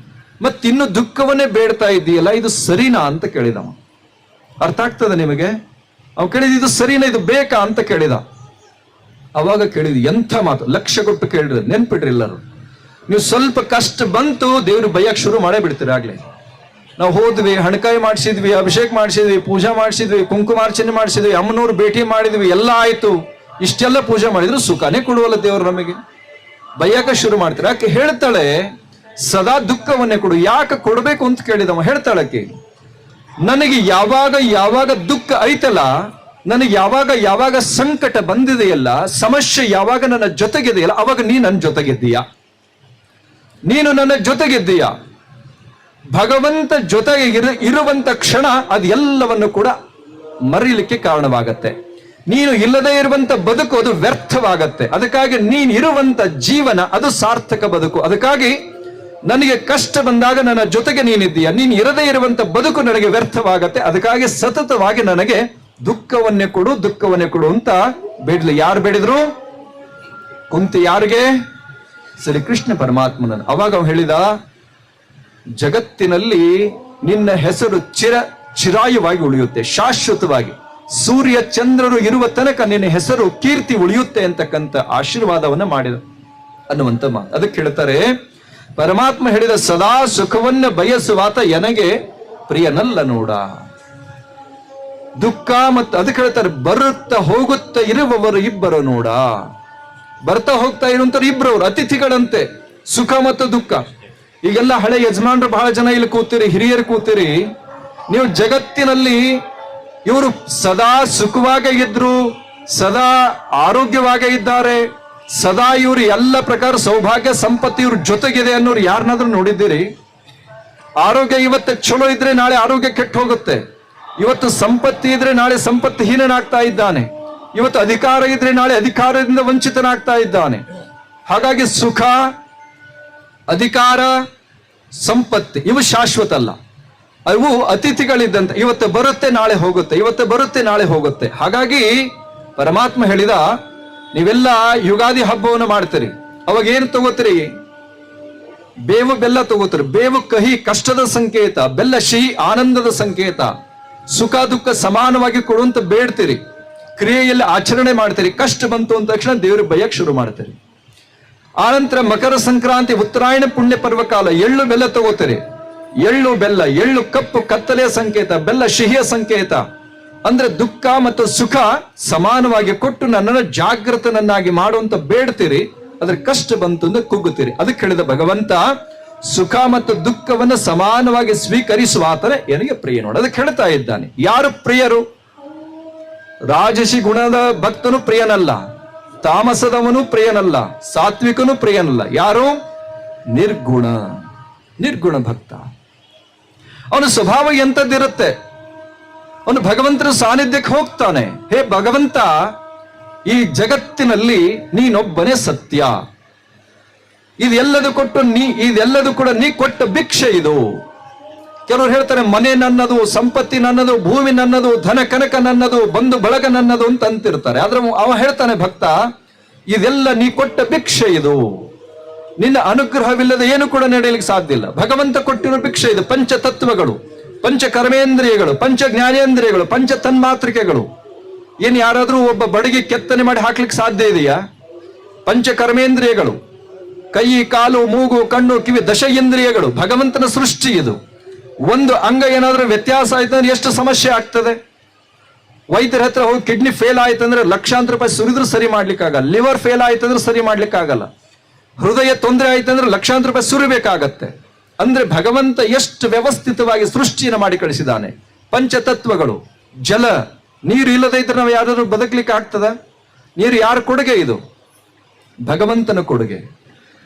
ಮತ್ತಿನ್ನು ದುಃಖವನ್ನೇ ಬೇಡ್ತಾ ಇದ್ದೀಯಲ್ಲ, ಇದು ಸರಿನಾ ಅಂತ ಕೇಳಿದವ. ಅರ್ಥ ಆಗ್ತದೆ ನಿಮಗೆ? ಅವ್ ಕೇಳಿದ, ಇದು ಸರಿನಾ, ಇದು ಬೇಕಾ ಅಂತ ಕೇಳಿದ. ಅವಾಗ ಕೇಳಿದ್, ಎಂಥ ಮಾತು, ಲಕ್ಷ್ಯ ಕೊಟ್ಟು ಕೇಳಿದ್ರೆ ನೆನ್ಪಿಟ್ರಿ ಎಲ್ಲರೂ. ನೀವು ಸ್ವಲ್ಪ ಕಷ್ಟ ಬಂತು, ದೇವ್ರು ಬೈಯಕ್ ಶುರು ಮಾಡೇ ಬಿಡ್ತೀರಿ. ಆಗ್ಲೇ ನಾವು ಹೋದ್ವಿ, ಹಣಕಾಯಿ ಮಾಡಿಸಿದ್ವಿ, ಅಭಿಷೇಕ ಮಾಡಿಸಿದ್ವಿ, ಪೂಜಾ ಮಾಡಿಸಿದ್ವಿ, ಕುಂಕುಮಾರ್ಚನೆ ಮಾಡಿಸಿದ್ವಿ, ಅಮ್ಮನವ್ರು ಭೇಟಿ ಮಾಡಿದ್ವಿ, ಎಲ್ಲ ಆಯ್ತು. ಇಷ್ಟೆಲ್ಲ ಪೂಜೆ ಮಾಡಿದ್ರು ಸುಖನೇ ಕೊಡುವಲ್ಲ ದೇವರು ನಮಗೆ. ಬೈಯಕ ಶುರು ಮಾಡ್ತಾರೆ. ಯಾಕೆ ಹೇಳ್ತಾಳೆ, ಸದಾ ದುಃಖವನ್ನೇ ಕೊಡು. ಯಾಕೆ ಕೊಡ್ಬೇಕು ಅಂತ ಕೇಳಿದವ. ಹೇಳ್ತಾಳಕ್ಕೆ, ನನಗೆ ಯಾವಾಗ ದುಃಖ ಐತಲ್ಲ, ನನಗೆ ಯಾವಾಗ ಸಂಕಟ ಬಂದಿದೆಯಲ್ಲ, ಸಮಸ್ಯೆ ಯಾವಾಗ ನನ್ನ ಜೊತೆಗಿದೆಯಲ್ಲ, ಅವಾಗ ನೀ ನನ್ನ ಜೊತೆಗಿದ್ದೀಯ, ನೀನು ನನ್ನ ಜೊತೆಗಿದ್ದೀಯ. ಭಗವಂತ ಜೊತೆಗೆ ಇರುವಂತ ಕ್ಷಣ ಅದು ಎಲ್ಲವನ್ನು ಕೂಡ ಮರೀಲಿಕ್ಕೆ ಕಾರಣವಾಗತ್ತೆ. ನೀನು ಇಲ್ಲದೆ ಇರುವಂತ ಬದುಕು ಅದು ವ್ಯರ್ಥವಾಗತ್ತೆ. ಅದಕ್ಕಾಗಿ ನೀನು ಇರುವಂತ ಜೀವನ ಅದು ಸಾರ್ಥಕ ಬದುಕು. ಅದಕ್ಕಾಗಿ ನನಗೆ ಕಷ್ಟ ಬಂದಾಗ ನನ್ನ ಜೊತೆಗೆ ನೀನಿದ್ದೀಯ, ನೀನು ಇರದೇ ಇರುವಂತ ಬದುಕು ನನಗೆ ವ್ಯರ್ಥವಾಗತ್ತೆ. ಅದಕ್ಕಾಗಿ ಸತತವಾಗಿ ನನಗೆ ದುಃಖವನ್ನೇ ಕೊಡು ಅಂತ ಬೇಡ್ಲಿ. ಯಾರು ಬೇಡಿದ್ರು? ಕುಂತಿ. ಯಾರಿಗೆ? ಶ್ರೀಕೃಷ್ಣ ಪರಮಾತ್ಮನನ್ನು. ಅವಾಗ ಅವನು ಹೇಳಿದ, ಜಗತ್ತಿನಲ್ಲಿ ನಿನ್ನ ಹೆಸರು ಚಿರಾಯುವಾಗಿ ಉಳಿಯುತ್ತೆ, ಶಾಶ್ವತವಾಗಿ. ಸೂರ್ಯ ಚಂದ್ರರು ಇರುವ ತನಕ ನಿನ್ನ ಹೆಸರು ಕೀರ್ತಿ ಉಳಿಯುತ್ತೆ ಅಂತಕ್ಕಂಥ ಆಶೀರ್ವಾದವನ್ನ ಮಾಡಿದ ಅನ್ನುವಂತ ಮಾತು. ಅದಕ್ಕೆ ಹೇಳ್ತಾರೆ, ಪರಮಾತ್ಮ ಹೇಳಿದ, ಸದಾ ಸುಖವನ್ನ ಬಯಸುವಾತ ಎನಗೆ ಪ್ರಿಯನಲ್ಲ ನೋಡ. ದುಃಖ ಮತ್ತು ಅದಕ್ಕೆ ಹೇಳ್ತಾರೆ, ಬರುತ್ತಾ ಹೋಗುತ್ತಾ ಇರುವವರು ಇಬ್ಬರು ನೋಡ. ಬರ್ತಾ ಹೋಗ್ತಾ ಇರುವಂತವ್ರು ಇಬ್ಬರವರು ಅತಿಥಿಗಳಂತೆ. ಸುಖ ಮತ್ತು ದುಃಖ ಈಗೆಲ್ಲ ಹಳೆ ಯಜಮಾನರು ಬಹಳ ಜನ ಇಲ್ಲಿ ಕೂತೀರಿ, ಹಿರಿಯರು ಕೂತೀರಿ. ನೀವು ಜಗತ್ತಿನಲ್ಲಿ ಇವರು ಸದಾ ಸುಖವಾಗಿ ಇದ್ರು, ಸದಾ ಆರೋಗ್ಯವಾಗಿ ಇದ್ದಾರೆ, ಸದಾ ಇವರು ಎಲ್ಲ ಪ್ರಕಾರ ಸೌಭಾಗ್ಯ ಸಂಪತ್ತಿ ಇವ್ರ ಜೊತೆಗಿದೆ ಅನ್ನೋರು ಯಾರನ್ನಾದ್ರೂ ನೋಡಿದ್ದೀರಿ? ಆರೋಗ್ಯ ಇವತ್ತು ಚಲೋ ಇದ್ರೆ ನಾಳೆ ಆರೋಗ್ಯ ಕೆಟ್ಟು ಹೋಗುತ್ತೆ. ಇವತ್ತು ಸಂಪತ್ತಿ ಇದ್ರೆ ನಾಳೆ ಸಂಪತ್ತಿಹೀನನಾಗ್ತಾ ಇದ್ದಾನೆ. ಇವತ್ತು ಅಧಿಕಾರ ಇದ್ರೆ ನಾಳೆ ಅಧಿಕಾರದಿಂದ ವಂಚಿತನಾಗ್ತಾ ಇದ್ದಾನೆ. ಹಾಗಾಗಿ ಸುಖ, ಅಧಿಕಾರ, ಸಂಪತ್ತಿ ಇವು ಶಾಶ್ವತ ಅಲ್ಲ, ಅವು ಅತಿಥಿಗಳಿದ್ದಂತೆ. ಇವತ್ತು ಬರುತ್ತೆ ನಾಳೆ ಹೋಗುತ್ತೆ, ಇವತ್ತು ಬರುತ್ತೆ ನಾಳೆ ಹೋಗುತ್ತೆ. ಹಾಗಾಗಿ ಪರಮಾತ್ಮ ಹೇಳಿದ, ನೀವೆಲ್ಲ ಯುಗಾದಿ ಹಬ್ಬವನ್ನು ಮಾಡ್ತೀರಿ, ಅವಾಗ ಏನು ತಗೋತೀರಿ? ಬೇವು ಬೆಲ್ಲ ತಗೋತೀರಿ. ಬೇವು ಕಹಿ ಕಷ್ಟದ ಸಂಕೇತ, ಬೆಲ್ಲ ಸಿಹಿ ಆನಂದದ ಸಂಕೇತ. ಸುಖ ದುಃಖ ಸಮಾನವಾಗಿ ಕೊಡುವಂತ ಬೇಡ್ತೀರಿ, ಕ್ರಿಯೆಯಲ್ಲಿ ಆಚರಣೆ ಮಾಡ್ತೀರಿ. ಕಷ್ಟ ಬಂತು ಅಂದ ತಕ್ಷಣ ದೇವ್ರಿಗೆ ಬಯಕ್ ಶುರು ಮಾಡ್ತೀರಿ. ಆನಂತರ ಮಕರ ಸಂಕ್ರಾಂತಿ, ಉತ್ತರಾಯಣ ಪುಣ್ಯ ಪರ್ವಕಾಲ, ಎಳ್ಳು ಬೆಲ್ಲ ತಗೋತೀರಿ. ಎಳ್ಳು ಬೆಲ್ಲ, ಎಳ್ಳು ಕಪ್ಪು ಕತ್ತಲೆಯ ಸಂಕೇತ, ಬೆಲ್ಲ ಸಿಹಿಯ ಸಂಕೇತ. ಅಂದ್ರೆ ದುಃಖ ಮತ್ತು ಸುಖ ಸಮಾನವಾಗಿ ಕೊಟ್ಟು ನನ್ನನ್ನು ಜಾಗೃತನನ್ನಾಗಿ ಮಾಡುವಂತ ಬೇಡ್ತೀರಿ. ಅದ್ರ ಕಷ್ಟ ಬಂತು ಅಂದ್ರೆ ಕುಗ್ಗುತ್ತೀರಿ. ಅದಕ್ಕೆ ಹೇಳಿದ ಭಗವಂತ, ಸುಖ ಮತ್ತು ದುಃಖವನ್ನು ಸಮಾನವಾಗಿ ಸ್ವೀಕರಿಸುವ ಆತನೇ ನನಗೆ ಪ್ರಿಯ ನೋಡು. ಅದಕ್ಕೆ ಹೇಳ್ತಾ ಇದ್ದಾನೆ. ಯಾರು ಪ್ರಿಯರು? ರಾಜಸಿ ಗುಣದ ಭಕ್ತನು ಪ್ರಿಯನಲ್ಲ, ತಾಮಸದವನು ಪ್ರಿಯನಲ್ಲ, ಸಾತ್ವಿಕನು ಪ್ರಿಯನಲ್ಲ. ಯಾರು? ನಿರ್ಗುಣ, ನಿರ್ಗುಣ ಭಕ್ತ. ಅವನ ಸ್ವಭಾವ ಎಂತದ್ದಿರುತ್ತೆ? ಅವನು ಭಗವಂತನ ಸಾನ್ನಿಧ್ಯಕ್ಕೆ ಹೋಗ್ತಾನೆ. ಹೇ ಭಗವಂತ, ಈ ಜಗತ್ತಿನಲ್ಲಿ ನೀನೊಬ್ಬನೇ ಸತ್ಯ, ಇದೆಲ್ಲದು ಕೂಡ ನೀ ಕೊಟ್ಟ ಭಿಕ್ಷೆ ಇದು. ಕೆಲವರು ಹೇಳ್ತಾರೆ ಮನೆ ನನ್ನದು, ಸಂಪತ್ತಿ ನನ್ನದು, ಭೂಮಿ ನನ್ನದು, ಧನ ಕನಕ ನನ್ನದು, ಬಂಧು ಬಳಗ ನನ್ನದು ಅಂತ ಅಂತಿರ್ತಾರೆ. ಆದ್ರೆ ಅವ ಹೇಳ್ತಾನೆ, ಭಕ್ತ, ಇದೆಲ್ಲ ನೀ ಕೊಟ್ಟ ಭಿಕ್ಷೆ ಇದು. ನಿನ್ನ ಅನುಗ್ರಹವಿಲ್ಲದೆ ಏನು ಕೂಡ ನಡೆಯಲಿಕ್ಕೆ ಸಾಧ್ಯ ಇಲ್ಲ. ಭಗವಂತ ಕೊಟ್ಟಿರೋ ಭಿಕ್ಷೆ ಇದು. ಪಂಚ ತತ್ವಗಳು, ಪಂಚ ಕರ್ಮೇಂದ್ರಿಯಗಳು, ಪಂಚ ಜ್ಞಾನೇಂದ್ರಿಯಗಳು, ಪಂಚ ತನ್ಮಾತ್ರಿಕೆಗಳು. ಏನ್ ಯಾರಾದ್ರೂ ಒಬ್ಬ ಬಡಗಿ ಕೆತ್ತನೆ ಮಾಡಿ ಹಾಕ್ಲಿಕ್ಕೆ ಸಾಧ್ಯ ಇದೆಯಾ? ಪಂಚ ಕರ್ಮೇಂದ್ರಿಯಗಳು, ಕೈ, ಕಾಲು, ಮೂಗು, ಕಣ್ಣು, ಕಿವಿ, ದಶ ಇಂದ್ರಿಯಗಳು ಭಗವಂತನ ಸೃಷ್ಟಿ ಇದು. ಒಂದು ಅಂಗ ಏನಾದ್ರೂ ವ್ಯತ್ಯಾಸ ಆಯ್ತು ಅಂದ್ರೆ ಎಷ್ಟು ಸಮಸ್ಯೆ ಆಗ್ತದೆ. ವೈದ್ಯರ ಹತ್ರ ಹೋಗಿ ಕಿಡ್ನಿ ಫೇಲ್ ಆಯ್ತಂದ್ರೆ ಲಕ್ಷಾಂತರ ರೂಪಾಯಿ ಸುರಿದ್ರು ಸರಿ ಮಾಡ್ಲಿಕ್ಕಾಗಲ್ಲ. ಲಿವರ್ ಫೇಲ್ ಆಯ್ತಂದ್ರೆ ಸರಿ ಮಾಡ್ಲಿಕ್ಕಾಗಲ್ಲ. ಹೃದಯ ತೊಂದರೆ ಆಯ್ತಂದ್ರೆ ಲಕ್ಷಾಂತರ ರೂಪಾಯಿ ಸುರಿಬೇಕಾಗತ್ತೆ. ಅಂದ್ರೆ ಭಗವಂತ ಎಷ್ಟು ವ್ಯವಸ್ಥಿತವಾಗಿ ಸೃಷ್ಟಿಯನ್ನು ಮಾಡಿ ಕಳಿಸಿದ್ದಾನೆ. ಪಂಚತತ್ವಗಳು, ಜಲ, ನೀರು ಇಲ್ಲದೆ ಇದ್ರೆ ನಾವು ಯಾರಾದ್ರೂ ಬದುಕಲಿಕ್ಕೆ ಆಗ್ತದ? ನೀರು ಯಾರ ಕೊಡುಗೆ? ಇದು ಭಗವಂತನ ಕೊಡುಗೆ.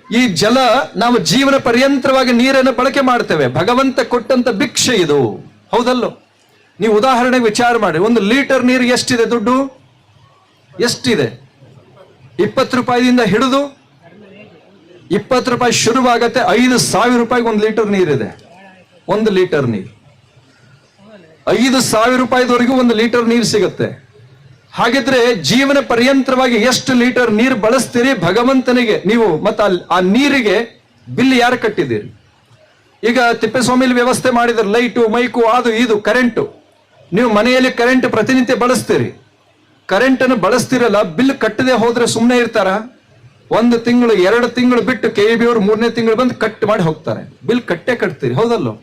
ಈ ಜಲ ನಾವು ಜೀವನ ಪರ್ಯಂತರವಾಗಿ ನೀರನ್ನು ಬಳಕೆ ಮಾಡ್ತೇವೆ. ಭಗವಂತ ಕೊಟ್ಟಂತ ಭಿಕ್ಷೆ ಇದು, ಹೌದಲ್ಲೋ? ನೀವು ಉದಾಹರಣೆಗೆ ವಿಚಾರ ಮಾಡಿ, 1 ಲೀಟರ್ ನೀರು ಎಷ್ಟಿದೆ? ದುಡ್ಡು ಎಷ್ಟಿದೆ? 20 ರೂಪಾಯಿದಿಂದ ಹಿಡಿದು 20 ರೂಪಾಯಿ ಶುರುವಾಗತ್ತೆ, 5,000 ರೂಪಾಯಿಗೆ 1 ಲೀಟರ್ ನೀರಿದೆ. 1 ಲೀಟರ್ ನೀರು 5,000 ರೂಪಾಯಿದವರೆಗೂ 1 ಲೀಟರ್ ನೀರು ಸಿಗುತ್ತೆ. ಹಾಗಿದ್ರೆ ಜೀವನ ಪರ್ಯಂತರವಾಗಿ ಎಷ್ಟು ಲೀಟರ್ ನೀರು ಬಳಸ್ತೀರಿ ಭಗವಂತನಿಗೆ ನೀವು? ಮತ್ತೆ ಆ ನೀರಿಗೆ ಬಿಲ್ ಯಾರು ಕಟ್ಟಿದ್ದೀರಿ? ಈಗ ತಿಪ್ಪೇಸ್ವಾಮಿಲಿ ವ್ಯವಸ್ಥೆ ಮಾಡಿದ್ರೆ ಲೈಟು, ಮೈಕು, ಅದು ಇದು ಕರೆಂಟು. ನೀವು ಮನೆಯಲ್ಲಿ ಕರೆಂಟ್ ಪ್ರತಿನಿತ್ಯ ಬಳಸ್ತೀರಿ. ಕರೆಂಟ್ ಅನ್ನು ಬಳಸ್ತಿರಲ್ಲ, ಬಿಲ್ ಕಟ್ಟದೆ ಹೋದ್ರೆ ಸುಮ್ಮನೆ ಇರ್ತಾರ? 1 ತಿಂಗಳು 2 ತಿಂಗಳು ಬಿಟ್ಟು KEB ಅವರು 3ನೇ ತಿಂಗಳು ಬಂದು ಕಟ್ ಮಾಡಿ ಹೋಗ್ತಾರೆ. ಬಿಲ್ ಕಟ್ತೀರಿ, ಹೌದಲ್ಲೋ?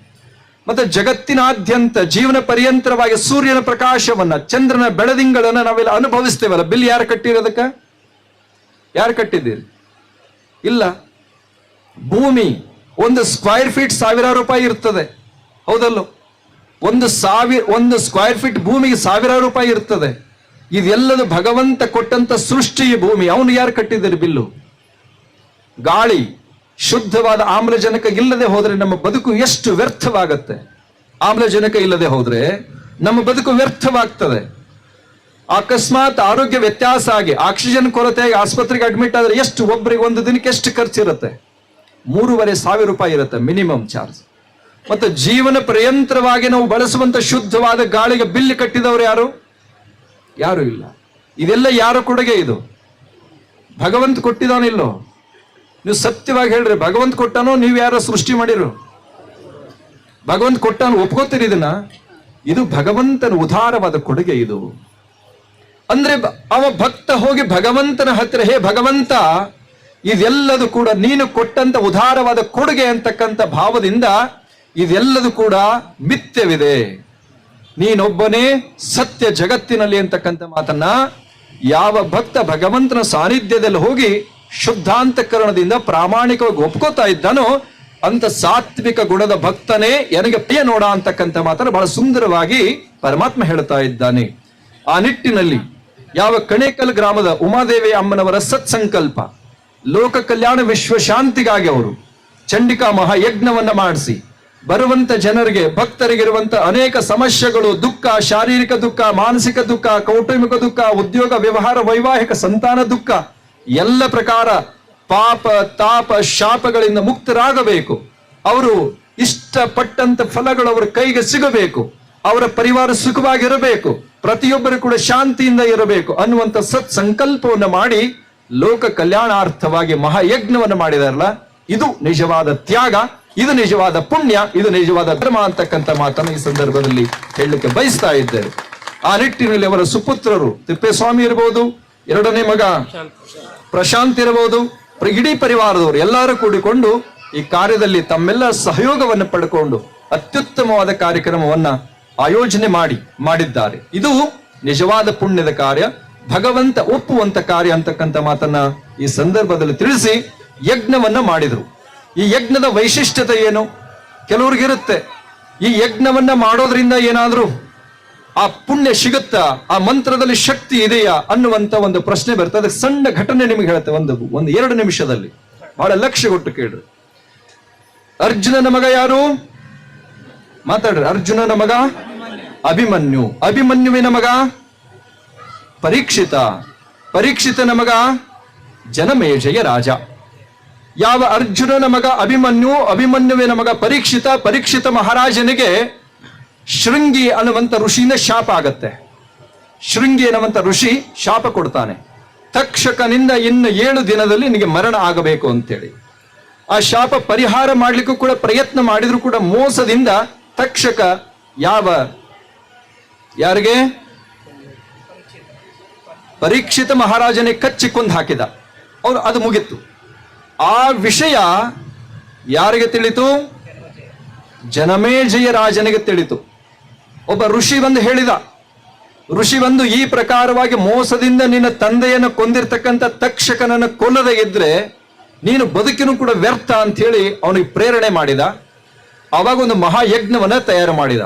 ಮತ್ತೆ ಜಗತ್ತಿನಾದ್ಯಂತ ಜೀವನ ಪರ್ಯಂತರವಾಗಿ ಸೂರ್ಯನ ಪ್ರಕಾಶವನ್ನ, ಚಂದ್ರನ ಬೆಳದಿಂಗಳನ್ನ ನಾವೆಲ್ಲ ಅನುಭವಿಸ್ತೇವಲ್ಲ, ಬಿಲ್ ಯಾರು ಕಟ್ಟಿರೋದಕ್ಕ? ಯಾರು ಕಟ್ಟಿದ್ದೀರಿ? ಇಲ್ಲ. ಭೂಮಿ 1 ಸ್ಕ್ವೈರ್ ಫೀಟ್ 1000 ರೂಪಾಯಿ ಇರ್ತದೆ, ಹೌದಲ್ಲೋ? 1 ಸ್ಕ್ವೈರ್ ಫೀಟ್ ಭೂಮಿಗೆ 1000 ರೂಪಾಯಿ ಇರ್ತದೆ. ಇದೆಲ್ಲದು ಭಗವಂತ ಕೊಟ್ಟಂತ ಸೃಷ್ಟಿ ಭೂಮಿ. ಅವನು ಯಾರು ಕಟ್ಟಿದ್ದಾರೆ ಬಿಲ್ಲು? ಗಾಳಿ, ಶುದ್ಧವಾದ ಆಮ್ಲಜನಕ ಇಲ್ಲದೆ ಹೋದ್ರೆ ನಮ್ಮ ಬದುಕು ಎಷ್ಟು ವ್ಯರ್ಥವಾಗತ್ತೆ. ಆಮ್ಲಜನಕ ಇಲ್ಲದೆ ಹೋದ್ರೆ ನಮ್ಮ ಬದುಕು ವ್ಯರ್ಥವಾಗ್ತದೆ. ಅಕಸ್ಮಾತ್ ಆರೋಗ್ಯ ವ್ಯತ್ಯಾಸ ಆಗಿ ಆಕ್ಸಿಜನ್ ಕೊರತೆಯಾಗಿ ಆಸ್ಪತ್ರೆಗೆ ಅಡ್ಮಿಟ್ ಆದ್ರೆ ಎಷ್ಟು, ಒಬ್ಬರಿಗೆ 1 ದಿನಕ್ಕೆ ಎಷ್ಟು ಖರ್ಚಿರುತ್ತೆ? 3,500 ರೂಪಾಯಿ ಇರುತ್ತೆ ಮಿನಿಮಮ್ ಚಾರ್ಜ್. ಮತ್ತೆ ಜೀವನ ಪರ್ಯಂತರವಾಗಿ ನಾವು ಬಳಸುವಂತ ಶುದ್ಧವಾದ ಗಾಳಿಗೆ ಬಿಲ್ ಕಟ್ಟಿದವರು ಯಾರು? ಯಾರು ಇಲ್ಲ. ಇದೆಲ್ಲ ಯಾರ ಕೊಡುಗೆ? ಇದು ಭಗವಂತ ಕೊಟ್ಟಿದಾನಿಲ್ಲೋ? ನೀವು ಸತ್ಯವಾಗಿ ಹೇಳ್ರಿ, ಭಗವಂತ ಕೊಟ್ಟಾನೋ ನೀವು ಯಾರೋ ಸೃಷ್ಟಿ ಮಾಡಿರು? ಭಗವಂತ ಕೊಟ್ಟಾನು, ಒಪ್ಕೋತೀರಿ ಇದನ್ನ? ಇದು ಭಗವಂತನ ಉದಾರವಾದ ಕೊಡುಗೆ ಇದು. ಅಂದ್ರೆ ಅವ ಭಕ್ತ ಹೋಗಿ ಭಗವಂತನ ಹತ್ತಿರ, ಹೇ ಭಗವಂತ, ಇದೆಲ್ಲದು ಕೂಡ ನೀನು ಕೊಟ್ಟಂತ ಉದಾರವಾದ ಕೊಡುಗೆ ಅಂತಕ್ಕಂಥ ಭಾವದಿಂದ ಇದೆಲ್ಲದು ಕೂಡ ಮಿಥ್ಯವಿದೆ, ನೀನೊಬ್ಬನೇ ಸತ್ಯ ಜಗತ್ತಿನಲ್ಲಿ ಅಂತಕ್ಕಂಥ ಮಾತನ್ನ ಯಾವ ಭಕ್ತ ಭಗವಂತನ ಸಾನ್ನಿಧ್ಯದಲ್ಲಿ ಹೋಗಿ ಶುದ್ಧಾಂತಕರಣದಿಂದ ಪ್ರಾಮಾಣಿಕವಾಗಿ ಒಪ್ಕೋತಾ ಇದ್ದಾನೋ ಅಂತ ಸಾತ್ವಿಕ ಗುಣದ ಭಕ್ತನೇ ನನಗೆ ಪ್ರಿಯ ನೋಡ ಅಂತಕ್ಕಂಥ ಮಾತನ್ನು ಬಹಳ ಸುಂದರವಾಗಿ ಪರಮಾತ್ಮ ಹೇಳ್ತಾ ಇದ್ದಾನೆ. ಆ ನಿಟ್ಟಿನಲ್ಲಿ ಯಾವ ಕಣೇಕಲ್ ಗ್ರಾಮದ ಉಮಾದೇವಿ ಅಮ್ಮನವರ ಸತ್ಸಂಕಲ್ಪ, ಲೋಕ ಕಲ್ಯಾಣ ವಿಶ್ವ ಶಾಂತಿಗಾಗಿ ಅವರು ಚಂಡಿಕಾ ಮಹಾಯಜ್ಞವನ್ನ ಮಾಡಿಸಿ ಬರುವಂತ ಜನರಿಗೆ, ಭಕ್ತರಿಗಿರುವಂತ ಅನೇಕ ಸಮಸ್ಯೆಗಳು, ದುಃಖ, ಶಾರೀರಿಕ ದುಃಖ, ಮಾನಸಿಕ ದುಃಖ, ಕೌಟುಂಬಿಕ ದುಃಖ, ಉದ್ಯೋಗ ವ್ಯವಹಾರ, ವೈವಾಹಿಕ ಸಂತಾನ ದುಃಖ, ಎಲ್ಲ ಪ್ರಕಾರ ಪಾಪ ತಾಪ ಶಾಪಗಳಿಂದ ಮುಕ್ತರಾಗಬೇಕು. ಅವರು ಇಷ್ಟಪಟ್ಟಂತ ಫಲಗಳು ಅವರ ಕೈಗೆ ಸಿಗಬೇಕು. ಅವರ ಪರಿವಾರ ಸುಖವಾಗಿರಬೇಕು. ಪ್ರತಿಯೊಬ್ಬರು ಕೂಡ ಶಾಂತಿಯಿಂದ ಇರಬೇಕು ಅನ್ನುವಂಥ ಸತ್ ಸಂಕಲ್ಪವನ್ನು ಮಾಡಿ ಲೋಕ ಕಲ್ಯಾಣಾರ್ಥವಾಗಿ ಮಹಾಯಜ್ಞವನ್ನು ಮಾಡಿದಾರಲ್ಲ, ಇದು ನಿಜವಾದ ತ್ಯಾಗ, ಇದು ನಿಜವಾದ ಪುಣ್ಯ, ಇದು ನಿಜವಾದ ಧರ್ಮ ಅಂತಕ್ಕಂಥ ಮಾತನ್ನು ಈ ಸಂದರ್ಭದಲ್ಲಿ ಹೇಳಲಿಕ್ಕೆ ಬಯಸ್ತಾ ಇದ್ದೇವೆ. ಆ ನಿಟ್ಟಿನಲ್ಲಿ ಅವರ ಸುಪುತ್ರರು ತಿಪ್ಪೇಸ್ವಾಮಿ ಇರಬಹುದು, ಎರಡನೇ ಮಗ ಪ್ರಶಾಂತ್ ಇರಬಹುದು, ಇಡೀ ಪರಿವಾರದವರು ಎಲ್ಲರೂ ಕೂಡಿಕೊಂಡು ಈ ಕಾರ್ಯದಲ್ಲಿ ತಮ್ಮೆಲ್ಲ ಸಹಯೋಗವನ್ನು ಪಡ್ಕೊಂಡು ಅತ್ಯುತ್ತಮವಾದ ಕಾರ್ಯಕ್ರಮವನ್ನ ಆಯೋಜನೆ ಮಾಡಿದ್ದಾರೆ. ಇದು ನಿಜವಾದ ಪುಣ್ಯದ ಕಾರ್ಯ, ಭಗವಂತ ಒಪ್ಪುವಂತ ಕಾರ್ಯ ಅಂತಕ್ಕಂಥ ಮಾತನ್ನ ಈ ಸಂದರ್ಭದಲ್ಲಿ ತಿಳಿಸಿ ಯಜ್ಞವನ್ನ ಮಾಡಿದ್ರು. ಈ ಯಜ್ಞದ ವೈಶಿಷ್ಟ್ಯತೆ ಏನು? ಕೆಲವ್ರಿಗಿರುತ್ತೆ, ಈ ಯಜ್ಞವನ್ನ ಮಾಡೋದ್ರಿಂದ ಏನಾದ್ರೂ ಆ ಪುಣ್ಯ ಸಿಗುತ್ತಾ, ಆ ಮಂತ್ರದಲ್ಲಿ ಶಕ್ತಿ ಇದೆಯಾ ಅನ್ನುವಂತ ಒಂದು ಪ್ರಶ್ನೆ ಬರ್ತದೆ. ಅದಕ್ಕೆ ಸಣ್ಣ ಘಟನೆ ನಿಮಗೆ ಹೇಳುತ್ತೆ, ಒಂದು 2 ನಿಮಿಷದಲ್ಲಿ. ಬಹಳ ಲಕ್ಷ್ಯ ಕೊಟ್ಟು ಕೇಳ್ರಿ. ಅರ್ಜುನನ ಮಗ ಯಾರು? ಮಾತಾಡ್ರಿ. ಅರ್ಜುನನ ಮಗ ಅಭಿಮನ್ಯು. ಅಭಿಮನ್ಯುವಿನ ಮಗ ಪರೀಕ್ಷಿತ. ಪರೀಕ್ಷಿತನ ಮಗ ಜನಮೇಜಯ ರಾಜ. ಯಾವ ಅರ್ಜುನನ ಮಗ ಅಭಿಮನ್ಯು, ಅಭಿಮನ್ಯುವಿನ ಮಗ ಪರೀಕ್ಷಿತ, ಪರೀಕ್ಷಿತ ಮಹಾರಾಜನಿಗೆ ಶೃಂಗಿ ಅನ್ನುವಂತ ಋಷಿನ ಶಾಪ ಆಗತ್ತೆ. ಶೃಂಗಿ ಅನ್ನುವಂತ ಋಷಿ ಶಾಪ ಕೊಡ್ತಾನೆ, ತಕ್ಷಕನಿಂದ ಇನ್ನು 7 ದಿನದಲ್ಲಿ ನಿನಗೆ ಮರಣ ಆಗಬೇಕು ಅಂತೇಳಿ. ಆ ಶಾಪ ಪರಿಹಾರ ಮಾಡ್ಲಿಕ್ಕೂ ಕೂಡ ಪ್ರಯತ್ನ ಮಾಡಿದ್ರು ಕೂಡ ಮೋಸದಿಂದ ತಕ್ಷಕ ಯಾರಿಗೆ? ಪರೀಕ್ಷಿತ ಮಹಾರಾಜನಿಗೆ ಕಚ್ಚಿ ಕೊಂದು ಹಾಕಿದ. ಅವ್ರು ಅದು ಮುಗಿತ್ತು. ಆ ವಿಷಯ ಯಾರಿಗೆ ತಿಳಿತು? ಜನಮೇಜಯ ರಾಜನಿಗೆ ತಿಳಿತು. ಒಬ್ಬ ಋಷಿ ಬಂದು ಹೇಳಿದ. ಋಷಿ ಬಂದು ಈ ಪ್ರಕಾರವಾಗಿ ಮೋಸದಿಂದ ನಿನ್ನ ತಂದೆಯನ್ನು ಕೊಂದಿರ್ತಕ್ಕಂಥ ತಕ್ಷಕನನ್ನು ಕೊಲ್ಲದೆ ಇದ್ರೆ ನೀನು ಬದುಕಿನೂ ಕೂಡ ವ್ಯರ್ಥ ಅಂತ ಹೇಳಿ ಅವನಿಗೆ ಪ್ರೇರಣೆ ಮಾಡಿದ. ಅವಾಗ ಒಂದು ಮಹಾಯಜ್ಞವನ್ನ ತಯಾರು ಮಾಡಿದ,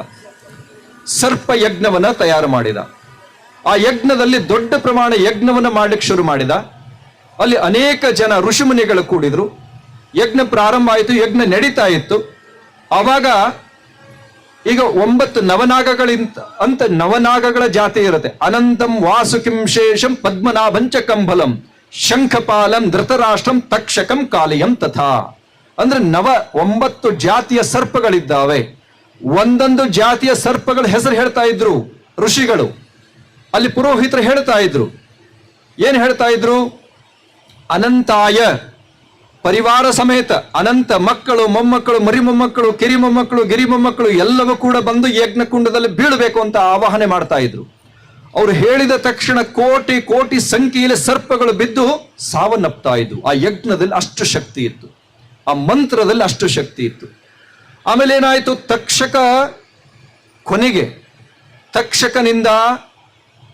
ಸರ್ಪ ಯಜ್ಞವನ್ನ ತಯಾರು ಮಾಡಿದ. ಆ ಯಜ್ಞದಲ್ಲಿ ದೊಡ್ಡ ಪ್ರಮಾಣ ಯಜ್ಞವನ್ನ ಮಾಡ್ಲಿಕ್ಕೆ ಶುರು ಮಾಡಿದ. ಅಲ್ಲಿ ಅನೇಕ ಜನ ಋಷಿಮುನಿಗಳು ಕೂಡಿದ್ರು. ಯಜ್ಞ ಪ್ರಾರಂಭ ಆಯಿತು, ಯಜ್ಞ ನಡೀತಾ ಇತ್ತು. ಆವಾಗ ಈಗ 9 ನವನಾಗಗಳ ಜಾತಿ ಇರುತ್ತೆ. ಅನಂತಂ ವಾಸುಕಿಂ ಶೇಷಂ ಪದ್ಮನಾಭಂಚ ಕಂಬಲಂ ಶಂಖಪಾಲಂ ಧೃತರಾಷ್ಟ್ರಂ ತಕ್ಷಕಂ ಕಾಲಿಯಂ ತಥಾ. ಅಂದ್ರೆ 9 ಜಾತಿಯ ಸರ್ಪಗಳಿದ್ದಾವೆ. ಒಂದೊಂದು ಜಾತಿಯ ಸರ್ಪಗಳ ಹೆಸರು ಹೇಳ್ತಾ ಇದ್ರು ಋಷಿಗಳು. ಅಲ್ಲಿ ಪುರೋಹಿತರು ಹೇಳ್ತಾ ಇದ್ರು. ಏನ್ ಹೇಳ್ತಾ ಇದ್ರು? ಅನಂತಾಯ, ಪರಿವಾರ ಸಮೇತ ಅನಂತ ಮಕ್ಕಳು, ಮೊಮ್ಮಕ್ಕಳು, ಮರಿ ಮೊಮ್ಮಕ್ಕಳು, ಕಿರಿ ಮೊಮ್ಮಕ್ಕಳು, ಗಿರಿ ಮೊಮ್ಮಕ್ಕಳು ಎಲ್ಲವೂ ಕೂಡ ಬಂದು ಯಜ್ಞ ಕುಂಡದಲ್ಲಿ ಬೀಳಬೇಕು ಅಂತ ಆವಾಹನೆ ಮಾಡ್ತಾ ಇದ್ರು. ಅವ್ರು ಹೇಳಿದ ತಕ್ಷಣ ಕೋಟಿ ಕೋಟಿ ಸಂಖ್ಯೆಯಲ್ಲಿ ಸರ್ಪಗಳು ಬಿದ್ದು ಸಾವನ್ನಪ್ತಾ ಇದ್ವು. ಆ ಯಜ್ಞದಲ್ಲಿ ಅಷ್ಟು ಶಕ್ತಿ ಇತ್ತು, ಆ ಮಂತ್ರದಲ್ಲಿ ಅಷ್ಟು ಶಕ್ತಿ ಇತ್ತು. ಆಮೇಲೆ ಏನಾಯ್ತು? ತಕ್ಷಕ ಕೊನೆಗೆ ತಕ್ಷಕನಿಂದ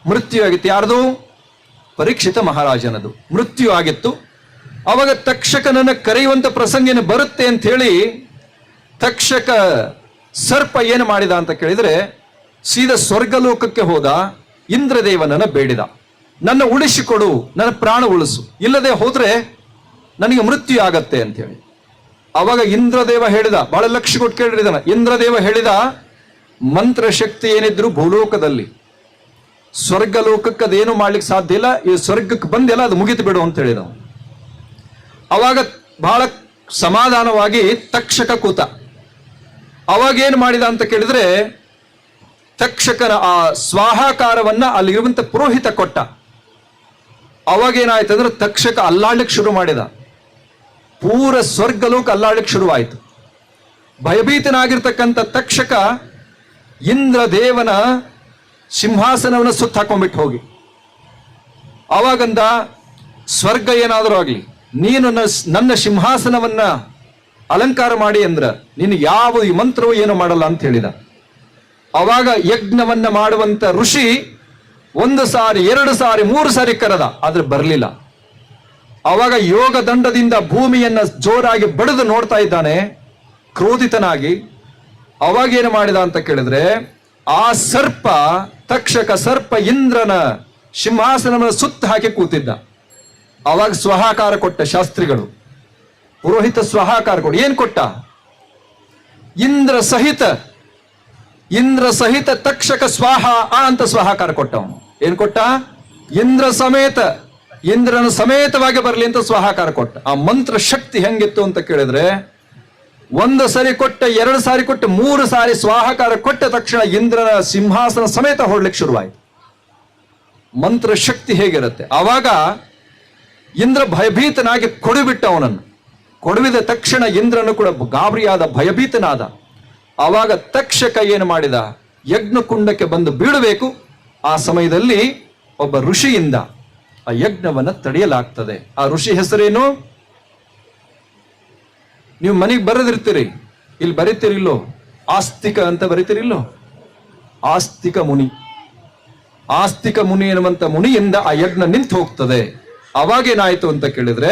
ಮೃತ್ಯು ಆಗಿತ್ತು. ಯಾರ್ದು? ಪರೀಕ್ಷಿತ ಮಹಾರಾಜನದು ಮೃತ್ಯು ಆಗಿತ್ತು. ಅವಾಗ ತಕ್ಷಕನನ್ನ ಕರೆಯುವಂತ ಪ್ರಸಂಗ ಬರುತ್ತೆ ಅಂತ ಹೇಳಿ ತಕ್ಷಕ ಸರ್ಪ ಏನು ಮಾಡಿದ ಅಂತ ಕೇಳಿದ್ರೆ, ಸೀದಾ ಸ್ವರ್ಗಲೋಕಕ್ಕೆ ಹೋದ. ಇಂದ್ರದೇವನನ್ನ ಬೇಡಿದ, ನನ್ನ ಉಳಿಸಿಕೊಡು, ನನ್ನ ಪ್ರಾಣ ಉಳಿಸು, ಇಲ್ಲದೆ ಹೋದ್ರೆ ನನಗೆ ಮೃತ್ಯು ಆಗತ್ತೆ ಅಂತ ಹೇಳಿ. ಅವಾಗ ಇಂದ್ರದೇವ ಹೇಳಿದ, ಬಹಳ ಲಕ್ಷ್ಯ ಕೊಟ್ಟು ಕೇಳಿದಾನ. ಇಂದ್ರದೇವ ಹೇಳಿದ, ಮಂತ್ರ ಶಕ್ತಿ ಏನಿದ್ರು ಭೂಲೋಕದಲ್ಲಿ, ಸ್ವರ್ಗಲೋಕಕ್ಕೆ ಅದೇನು ಮಾಡ್ಲಿಕ್ಕೆ ಸಾಧ್ಯ ಇಲ್ಲ, ಈ ಸ್ವರ್ಗಕ್ಕೆ ಬಂದೆಲ್ಲ ಅದು ಮುಗಿತು ಬಿಡು ಅಂತ ಹೇಳಿದ. ಅವಾಗ ಬಹಳ ಸಮಾಧಾನವಾಗಿ ತಕ್ಷಕ ಕೂತ. ಅವಾಗ ಏನ್ ಮಾಡಿದ ಅಂತ ಕೇಳಿದ್ರೆ, ತಕ್ಷಕನ ಆ ಸ್ವಾಹಾಕಾರವನ್ನ ಅಲ್ಲಿರುವಂತ ಪುರೋಹಿತ ಕೊಟ್ಟ. ಅವಾಗೇನಾಯ್ತು ಅಂದ್ರೆ ತಕ್ಷಕ ಅಲ್ಲಾಡ್ಲಿಕ್ಕೆ ಶುರು ಮಾಡಿದ. ಪೂರ ಸ್ವರ್ಗಲೋಕ ಅಲ್ಲಾಡ್ಲಿಕ್ಕೆ ಶುರುವಾಯಿತು. ಭಯಭೀತನಾಗಿರ್ತಕ್ಕಂಥ ತಕ್ಷಕ ಇಂದ್ರದೇವನ ಸಿಂಹಾಸನವನ್ನು ಸುತ್ತ ಹಾಕೊಂಡ್ಬಿಟ್ಟು ಹೋಗಿ, ಅವಾಗಂದ, ಸ್ವರ್ಗ ಏನಾದರೂ ಆಗ್ಲಿ, ನೀನು ನನ್ನ ಸಿಂಹಾಸನವನ್ನ ಅಲಂಕಾರ ಮಾಡಿ ಅಂದ್ರ ನೀನು ಯಾವ ಈ ಮಂತ್ರವೂ ಏನು ಮಾಡಲ್ಲ ಅಂತ ಹೇಳಿದ. ಅವಾಗ ಯಜ್ಞವನ್ನ ಮಾಡುವಂತ ಋಷಿ 1 ಸಾರಿ 2 ಸಾರಿ 3 ಸಾರಿ ಕರೆದ, ಆದ್ರೆ ಬರಲಿಲ್ಲ. ಅವಾಗ ಯೋಗ ದಂಡದಿಂದ ಭೂಮಿಯನ್ನ ಜೋರಾಗಿ ಬಡಿದು ನೋಡ್ತಾ ಇದ್ದಾನೆ. ಕ್ರೋಧಿತನಾಗಿ ಅವಾಗೇನು ಮಾಡಿದ ಅಂತ ಕೇಳಿದ್ರೆ, ಆ ಸರ್ಪ, ತಕ್ಷಕ ಸರ್ಪ ಇಂದ್ರನ ಸಿಂಹಾಸನವನ್ನು ಸುತ್ತ ಹಾಕಿ ಕೂತಿದ್ದ. ಅವಾಗ ಸ್ವಹಾಕಾರ ಕೊಟ್ಟ ಶಾಸ್ತ್ರಿಗಳು, ಪುರೋಹಿತ ಸ್ವಹಾಕಾರ ಕೊಟ್ಟು ಏನ್ ಕೊಟ್ಟ? ಇಂದ್ರ ಸಹಿತ ತಕ್ಷಕ ಸ್ವಾಹ ಅಂತ ಸ್ವಹಾಕಾರ ಕೊಟ್ಟ. ಅವನು ಏನ್ ಕೊಟ್ಟ? ಇಂದ್ರನ ಸಮೇತವಾಗಿ ಬರಲಿ ಅಂತ ಸ್ವಹಾಕಾರ ಕೊಟ್ಟ. ಆ ಮಂತ್ರ ಶಕ್ತಿ ಹೆಂಗಿತ್ತು ಅಂತ ಕೇಳಿದ್ರೆ, 1 ಸರಿ ಕೊಟ್ಟ, 2 ಸಾರಿ ಕೊಟ್ಟ, 3 ಸಾರಿ ಸ್ವಾಹಾಕಾರ ಕೊಟ್ಟ ತಕ್ಷಣ ಇಂದ್ರನ ಸಿಂಹಾಸನ ಸಮೇತ ಹೊಡ್ಲಿಕ್ಕೆ ಶುರುವಾಯಿತು. ಮಂತ್ರ ಶಕ್ತಿ ಹೇಗಿರುತ್ತೆ? ಆವಾಗ ಇಂದ್ರ ಭಯಭೀತನಾಗಿ ಕೊಡುಬಿಟ್ಟ ಅವನನ್ನು. ಕೊಡುವಿದ ತಕ್ಷಣ ಇಂದ್ರನು ಕೂಡ ಗಾಬರಿಯಾದ, ಭಯಭೀತನಾದ. ಆವಾಗ ತಕ್ಷಕ ಏನು ಮಾಡಿದ? ಯಜ್ಞಕುಂಡಕ್ಕೆ ಬಂದು ಬೀಳಬೇಕು. ಆ ಸಮಯದಲ್ಲಿ ಒಬ್ಬ ಋಷಿಯಿಂದ ಆ ಯಜ್ಞವನ್ನ ತಡೆಯಲಾಗ್ತದೆ. ಆ ಋಷಿ ಹೆಸರೇನು? ನೀವು ಮನೆಗೆ ಬರೆದಿರ್ತೀರಿ, ಇಲ್ಲಿ ಬರೀತೀರಿಲ್ಲೋ? ಆಸ್ತಿಕ ಅಂತ ಬರೀತೀರಿಲ್ಲೋ? ಆಸ್ತಿಕ ಮುನಿ ಎನ್ನುವಂತ ಮುನಿಯಿಂದ ಆ ಯಜ್ಞ ನಿಂತು ಹೋಗ್ತದೆ. ಅವಾಗೇನಾಯ್ತು ಅಂತ ಕೇಳಿದ್ರೆ,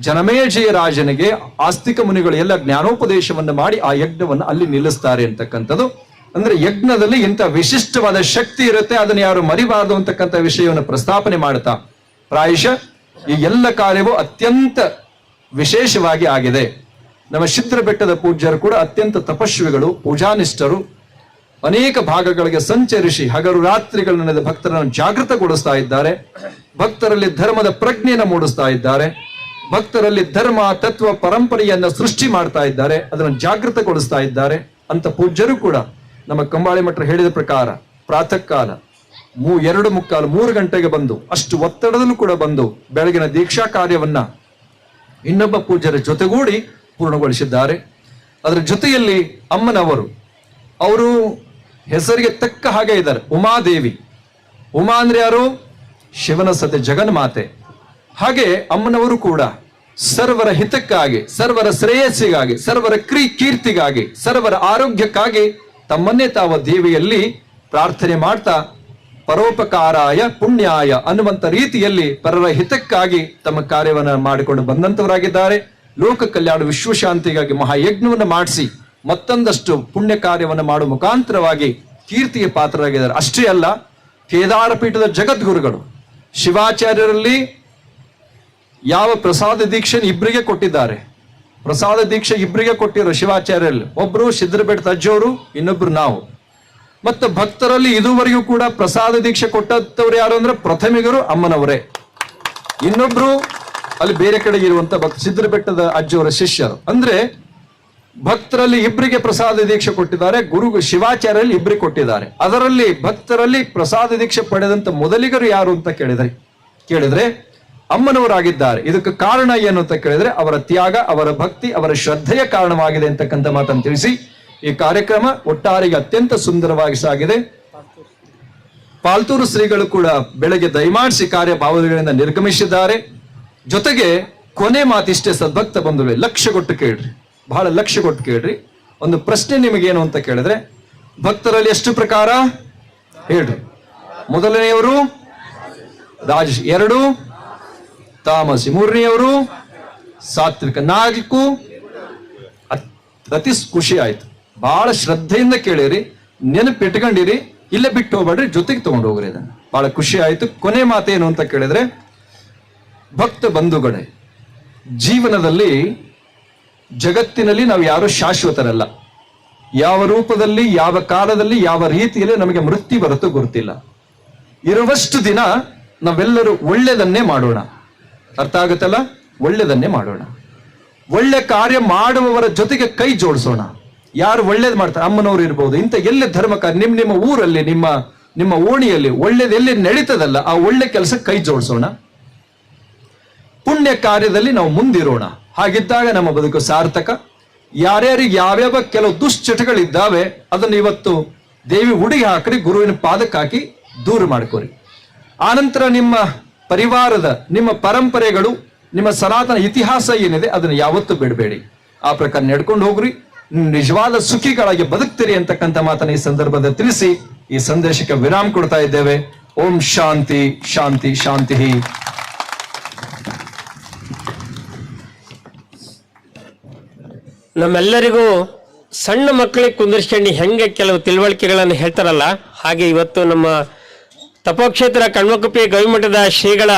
ಜನಮೇಜಯ ರಾಜನಿಗೆ ಆಸ್ತಿಕ ಮುನಿಗಳು ಎಲ್ಲ ಜ್ಞಾನೋಪದೇಶವನ್ನು ಮಾಡಿ ಆ ಯಜ್ಞವನ್ನು ಅಲ್ಲಿ ನಿಲ್ಲಿಸ್ತಾರೆ ಅಂತಕ್ಕಂಥದ್ದು. ಅಂದ್ರೆ ಯಜ್ಞದಲ್ಲಿ ಇಂಥ ವಿಶಿಷ್ಟವಾದ ಶಕ್ತಿ ಇರುತ್ತೆ, ಅದನ್ನು ಯಾರು ಮರಿಬಾರದು ಅಂತಕ್ಕಂಥ ವಿಷಯವನ್ನು ಪ್ರಸ್ತಾಪನೆ ಮಾಡ್ತಾ ಪ್ರಾಯಶಃ ಈ ಎಲ್ಲ ಕಾರ್ಯವೂ ಅತ್ಯಂತ ವಿಶೇಷವಾಗಿ ಆಗಿದೆ. ನಮ್ಮ ಶಿದ್ರ ಬೆಟ್ಟದ ಪೂಜ್ಯರು ಕೂಡ ಅತ್ಯಂತ ತಪಸ್ವಿಗಳು, ಪೂಜಾನಿಷ್ಠರು. ಅನೇಕ ಭಾಗಗಳಿಗೆ ಸಂಚರಿಸಿ ಹಗಲು ರಾತ್ರಿಗಳನ್ನ ಭಕ್ತರನ್ನು ಜಾಗೃತಗೊಳಿಸ್ತಾ ಇದ್ದಾರೆ. ಭಕ್ತರಲ್ಲಿ ಧರ್ಮದ ಪ್ರಜ್ಞೆಯನ್ನು ಮೂಡಿಸ್ತಾ ಇದ್ದಾರೆ. ಭಕ್ತರಲ್ಲಿ ಧರ್ಮ, ತತ್ವ, ಪರಂಪರೆಯನ್ನ ಸೃಷ್ಟಿ ಮಾಡ್ತಾ ಇದ್ದಾರೆ, ಅದನ್ನು ಜಾಗೃತಗೊಳಿಸ್ತಾ ಇದ್ದಾರೆ ಅಂತ ಪೂಜ್ಯರು ಕೂಡ ನಮ್ಮ ಕಂಬಾಳಿ ಮಠರು ಹೇಳಿದ ಪ್ರಕಾರ ಪ್ರಾತಃ ಕಾಲ 2:45, 3 ಬಂದು, ಅಷ್ಟು ಒತ್ತಡದಲ್ಲೂ ಕೂಡ ಬಂದು ಬೆಳಗಿನ ದೀಕ್ಷಾ ಕಾರ್ಯವನ್ನ ಇನ್ನೊಬ್ಬ ಪೂಜ್ಯರ ಜೊತೆಗೂಡಿ ಪೂರ್ಣಗೊಳಿಸಿದ್ದಾರೆ. ಅದರ ಜೊತೆಯಲ್ಲಿ ಅಮ್ಮನವರು, ಅವರು ಹೆಸರಿಗೆ ತಕ್ಕ ಹಾಗೆ ಇದ್ದಾರೆ, ಉಮಾದೇವಿ. ಉಮಾ ಅಂದ್ರೆ ಯಾರು? ಶಿವನ ಸತಿ, ಜಗನ್ಮಾತೆ. ಹಾಗೆ ಅಮ್ಮನವರು ಕೂಡ ಸರ್ವರ ಹಿತಕ್ಕಾಗಿ, ಸರ್ವರ ಶ್ರೇಯಸ್ಸಿಗಾಗಿ, ಸರ್ವರ ಕೀರ್ತಿಗಾಗಿ, ಸರ್ವರ ಆರೋಗ್ಯಕ್ಕಾಗಿ ತಮ್ಮನ್ನೇ ತಾವ ದೇವಿಯಲ್ಲಿ ಪ್ರಾರ್ಥನೆ ಮಾಡ್ತಾ ಪರೋಪಕಾರಾಯ ಪುಣ್ಯಾಯ ಅನ್ನುವಂತ ರೀತಿಯಲ್ಲಿ ಪರರ ಹಿತಕ್ಕಾಗಿ ತಮ್ಮ ಕಾರ್ಯವನ್ನು ಮಾಡಿಕೊಂಡು ಬಂದಂತವರಾಗಿದ್ದಾರೆ. ಲೋಕ ಕಲ್ಯಾಣ, ವಿಶ್ವಶಾಂತಿಗಾಗಿ ಮಹಾಯಜ್ಞವನ್ನು ಮಾಡಿಸಿ ಮತ್ತೊಂದಷ್ಟು ಪುಣ್ಯ ಕಾರ್ಯವನ್ನು ಮಾಡುವ ಮುಖಾಂತರವಾಗಿ ಕೀರ್ತಿಯ ಪಾತ್ರರಾಗಿದ್ದಾರೆ. ಅಷ್ಟೇ ಅಲ್ಲ, ಕೇದಾರ ಪೀಠದ ಜಗದ್ಗುರುಗಳು ಶಿವಾಚಾರ್ಯರಲ್ಲಿ ಯಾವ ಪ್ರಸಾದ ದೀಕ್ಷೆ ಇಬ್ಬರಿಗೆ ಕೊಟ್ಟಿದ್ದಾರೆ. ಪ್ರಸಾದ ದೀಕ್ಷೆ ಇಬ್ಬರಿಗೆ ಕೊಟ್ಟಿರೋ ಶಿವಾಚಾರ್ಯರಲ್ಲಿ, ಒಬ್ರು ಸಿದ್ರಬೆಟ್ಟ ಅಜ್ಜವರು, ಇನ್ನೊಬ್ರು ನಾವು. ಮತ್ತು ಭಕ್ತರಲ್ಲಿ ಇದುವರೆಗೂ ಕೂಡ ಪ್ರಸಾದ ದೀಕ್ಷೆ ಕೊಟ್ಟವ್ರು ಯಾರು ಅಂದ್ರೆ ಪ್ರಥಮಿಗರು ಅಮ್ಮನವರೇ. ಇನ್ನೊಬ್ರು ಅಲ್ಲಿ ಬೇರೆ ಕಡೆ ಇರುವಂತ ಸಿದ್ರಬೆಟ್ಟದ ಅಜ್ಜವರ ಶಿಷ್ಯರು. ಅಂದ್ರೆ ಭಕ್ತರಲ್ಲಿ ಇಬ್ಬರಿಗೆ ಪ್ರಸಾದ ದೀಕ್ಷೆ ಕೊಟ್ಟಿದ್ದಾರೆ, ಗುರು ಶಿವಾಚಾರ್ಯರಲ್ಲಿ ಇಬ್ಬರಿಗೆ ಕೊಟ್ಟಿದ್ದಾರೆ. ಅದರಲ್ಲಿ ಭಕ್ತರಲ್ಲಿ ಪ್ರಸಾದ ದೀಕ್ಷೆ ಪಡೆದಂತ ಮೊದಲಿಗರು ಯಾರು ಅಂತ ಕೇಳಿದ್ರೆ ಅಮ್ಮನವರಾಗಿದ್ದಾರೆ. ಇದಕ್ಕೆ ಕಾರಣ ಏನು ಅಂತ ಕೇಳಿದ್ರೆ ಅವರ ತ್ಯಾಗ, ಅವರ ಭಕ್ತಿ, ಅವರ ಶ್ರದ್ಧೆಯ ಕಾರಣವಾಗಿದೆ ಅಂತಕ್ಕಂಥ ಮಾತನ್ನು ತಿಳಿಸಿ ಈ ಕಾರ್ಯಕ್ರಮ ಒಟ್ಟಾರೆಗೆ ಅತ್ಯಂತ ಸುಂದರವಾಗಿ ಸಾಗಿದೆ. ಪಾಲ್ತೂರು ಶ್ರೀಗಳು ಕೂಡ ಬೆಳಗ್ಗೆ ದಯಮಾಡಿಸಿ ಕಾರ್ಯಭಾವಗಳಿಂದ ನಿರ್ಗಮಿಸಿದ್ದಾರೆ. ಜೊತೆಗೆ ಕೊನೆ ಮಾತಿಷ್ಟೇ, ಸದ್ಭಕ್ತ ಬಂಧುಗಳೇ, ಲಕ್ಷ್ಯ ಕೊಟ್ಟು ಕೇಳ್ರಿ, ಬಹಳ ಲಕ್ಷ್ಯ ಕೊಟ್ಟು ಕೇಳ್ರಿ. ಒಂದು ಪ್ರಶ್ನೆ ನಿಮಗೇನು ಅಂತ ಕೇಳಿದ್ರೆ, ಭಕ್ತರಲ್ಲಿ ಎಷ್ಟು ಪ್ರಕಾರ ಹೇಳ್ರಿ? ಮೊದಲನೆಯವರು ರಾಜಸಿ, 2 ತಾಮಸಿ, 3ನೇಯವರು ಸಾತ್ವಿಕ, 4 ಅತಿ ಖುಷಿ ಆಯ್ತು. ಬಹಳ ಶ್ರದ್ಧೆಯಿಂದ ಕೇಳಿರಿ, ನೆನಪಿಟ್ಕೊಂಡಿರಿ, ಇಲ್ಲೇ ಬಿಟ್ಟು ಹೋಗ್ಬೇಡ್ರಿ, ಜೊತೆಗೆ ತಗೊಂಡು ಹೋಗ್ರಿ. ಅದನ್ನು ಬಹಳ ಖುಷಿ ಆಯ್ತು. ಕೊನೆ ಮಾತೇನು ಅಂತ ಕೇಳಿದ್ರೆ, ಭಕ್ತ ಬಂಧುಗಳೇ, ಜೀವನದಲ್ಲಿ ಜಗತ್ತಿನಲ್ಲಿ ನಾವು ಯಾರು ಶಾಶ್ವತರಲ್ಲ. ಯಾವ ರೂಪದಲ್ಲಿ, ಯಾವ ಕಾಲದಲ್ಲಿ, ಯಾವ ರೀತಿಯಲ್ಲಿ ನಮಗೆ ಮೃತ್ಯು ಬರುತ್ತೋ ಗೊತ್ತಿಲ್ಲ. ಇರುವಷ್ಟು ದಿನ ನಾವೆಲ್ಲರೂ ಒಳ್ಳೆಯದನ್ನೇ ಮಾಡೋಣ. ಅರ್ಥ ಆಗುತ್ತಲ್ಲ? ಒಳ್ಳೆಯದನ್ನೇ ಮಾಡೋಣ. ಒಳ್ಳೆ ಕಾರ್ಯ ಮಾಡುವವರ ಜೊತೆಗೆ ಕೈ ಜೋಡಿಸೋಣ. ಯಾರು ಒಳ್ಳೇದು ಮಾಡ್ತಾರೆ, ಅಮ್ಮನವರು ಇರ್ಬೋದು, ಇಂಥ ಎಲ್ಲೇ ಧರ್ಮ ಕಾರ್ಯ ನಿಮ್ಮ ಊರಲ್ಲಿ, ನಿಮ್ಮ ಓಣಿಯಲ್ಲಿ ಒಳ್ಳೇದು ಎಲ್ಲಿ ನಡೀತದಲ್ಲ, ಆ ಒಳ್ಳೆ ಕೆಲಸ ಕೈ ಜೋಡಿಸೋಣ. ಪುಣ್ಯ ಕಾರ್ಯದಲ್ಲಿ ನಾವು ಮುಂದಿರೋಣ. ಹಾಗಿದ್ದಾಗ ನಮ್ಮ ಬದುಕು ಸಾರ್ಥಕ. ಯಾರ್ಯಾರಿಗೆ ಯಾವ್ಯಾವ ಕೆಲವು ದುಶ್ಚಟಗಳಿದ್ದಾವೆ ಅದನ್ನು ಇವತ್ತು ದೇವಿ ಉಡಿಗೆ ಹಾಕ್ರಿ, ಗುರುವಿನ ಪಾದಕ್ಕೆ ಹಾಕಿ ದೂರ ಮಾಡ್ಕೋರಿ. ಆನಂತರ ನಿಮ್ಮ ಪರಿವಾರದ, ನಿಮ್ಮ ಪರಂಪರೆಗಳು, ನಿಮ್ಮ ಸನಾತನ ಇತಿಹಾಸ ಏನಿದೆ ಅದನ್ನು ಯಾವತ್ತೂ ಬಿಡಬೇಡಿ. ಆ ಪ್ರಕಾರ ನಡ್ಕೊಂಡು ಹೋಗ್ರಿ, ನಿಜವಾದ ಸುಖಿಗಳಾಗಿ ಬದುಕ್ತೀರಿ ಅಂತಕ್ಕಂಥ ಮಾತನ್ನ ಈ ಸಂದರ್ಭದಲ್ಲಿ ತಿಳಿಸಿ ಈ ಸಂದೇಶಕ್ಕೆ ವಿರಾಮ ಕೊಡ್ತಾ ಇದ್ದೇವೆ. ಓಂ ಶಾಂತಿ ಶಾಂತಿ ಶಾಂತಿ. ನಮ್ಮೆಲ್ಲರಿಗೂ ಸಣ್ಣ ಮಕ್ಕಳಿಗೆ ಕುಂದಿರ್ಸ್ಕೊಂಡು ಹೆಂಗೆ ಕೆಲವು ತಿಳುವಳಿಕೆಗಳನ್ನು ಹೇಳ್ತಾರಲ್ಲ, ಹಾಗೆ ಇವತ್ತು ನಮ್ಮ ತಪೋಕ್ಷೇತ್ರ ಕಣ್ಮಕುಪ್ಪಿ ಗವಿಮಠದ ಶ್ರೀಗಳ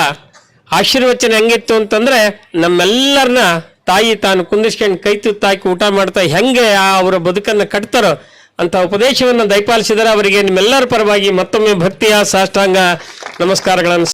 ಆಶೀರ್ವಚನ ಹೆಂಗಿತ್ತು ಅಂತಂದ್ರೆ, ನಮ್ಮೆಲ್ಲರನ್ನ ತಾಯಿ ತಾನು ಕುಂದಿಸ್ಕೊಂಡು ಕೈ ತುತ್ತಾಕಿ ಊಟ ಮಾಡ್ತಾ ಹೆಂಗೆ ಅವರ ಬದುಕನ್ನು ಕಟ್ತಾರೋ ಅಂತ ಉಪದೇಶವನ್ನು ದಯಪಾಲಿಸಿದರೆ ಅವರಿಗೆ ನಿಮ್ಮೆಲ್ಲರ ಪರವಾಗಿ ಮತ್ತೊಮ್ಮೆ ಭಕ್ತಿಯ ಸಾಷ್ಟಾಂಗ ನಮಸ್ಕಾರಗಳನ್ನು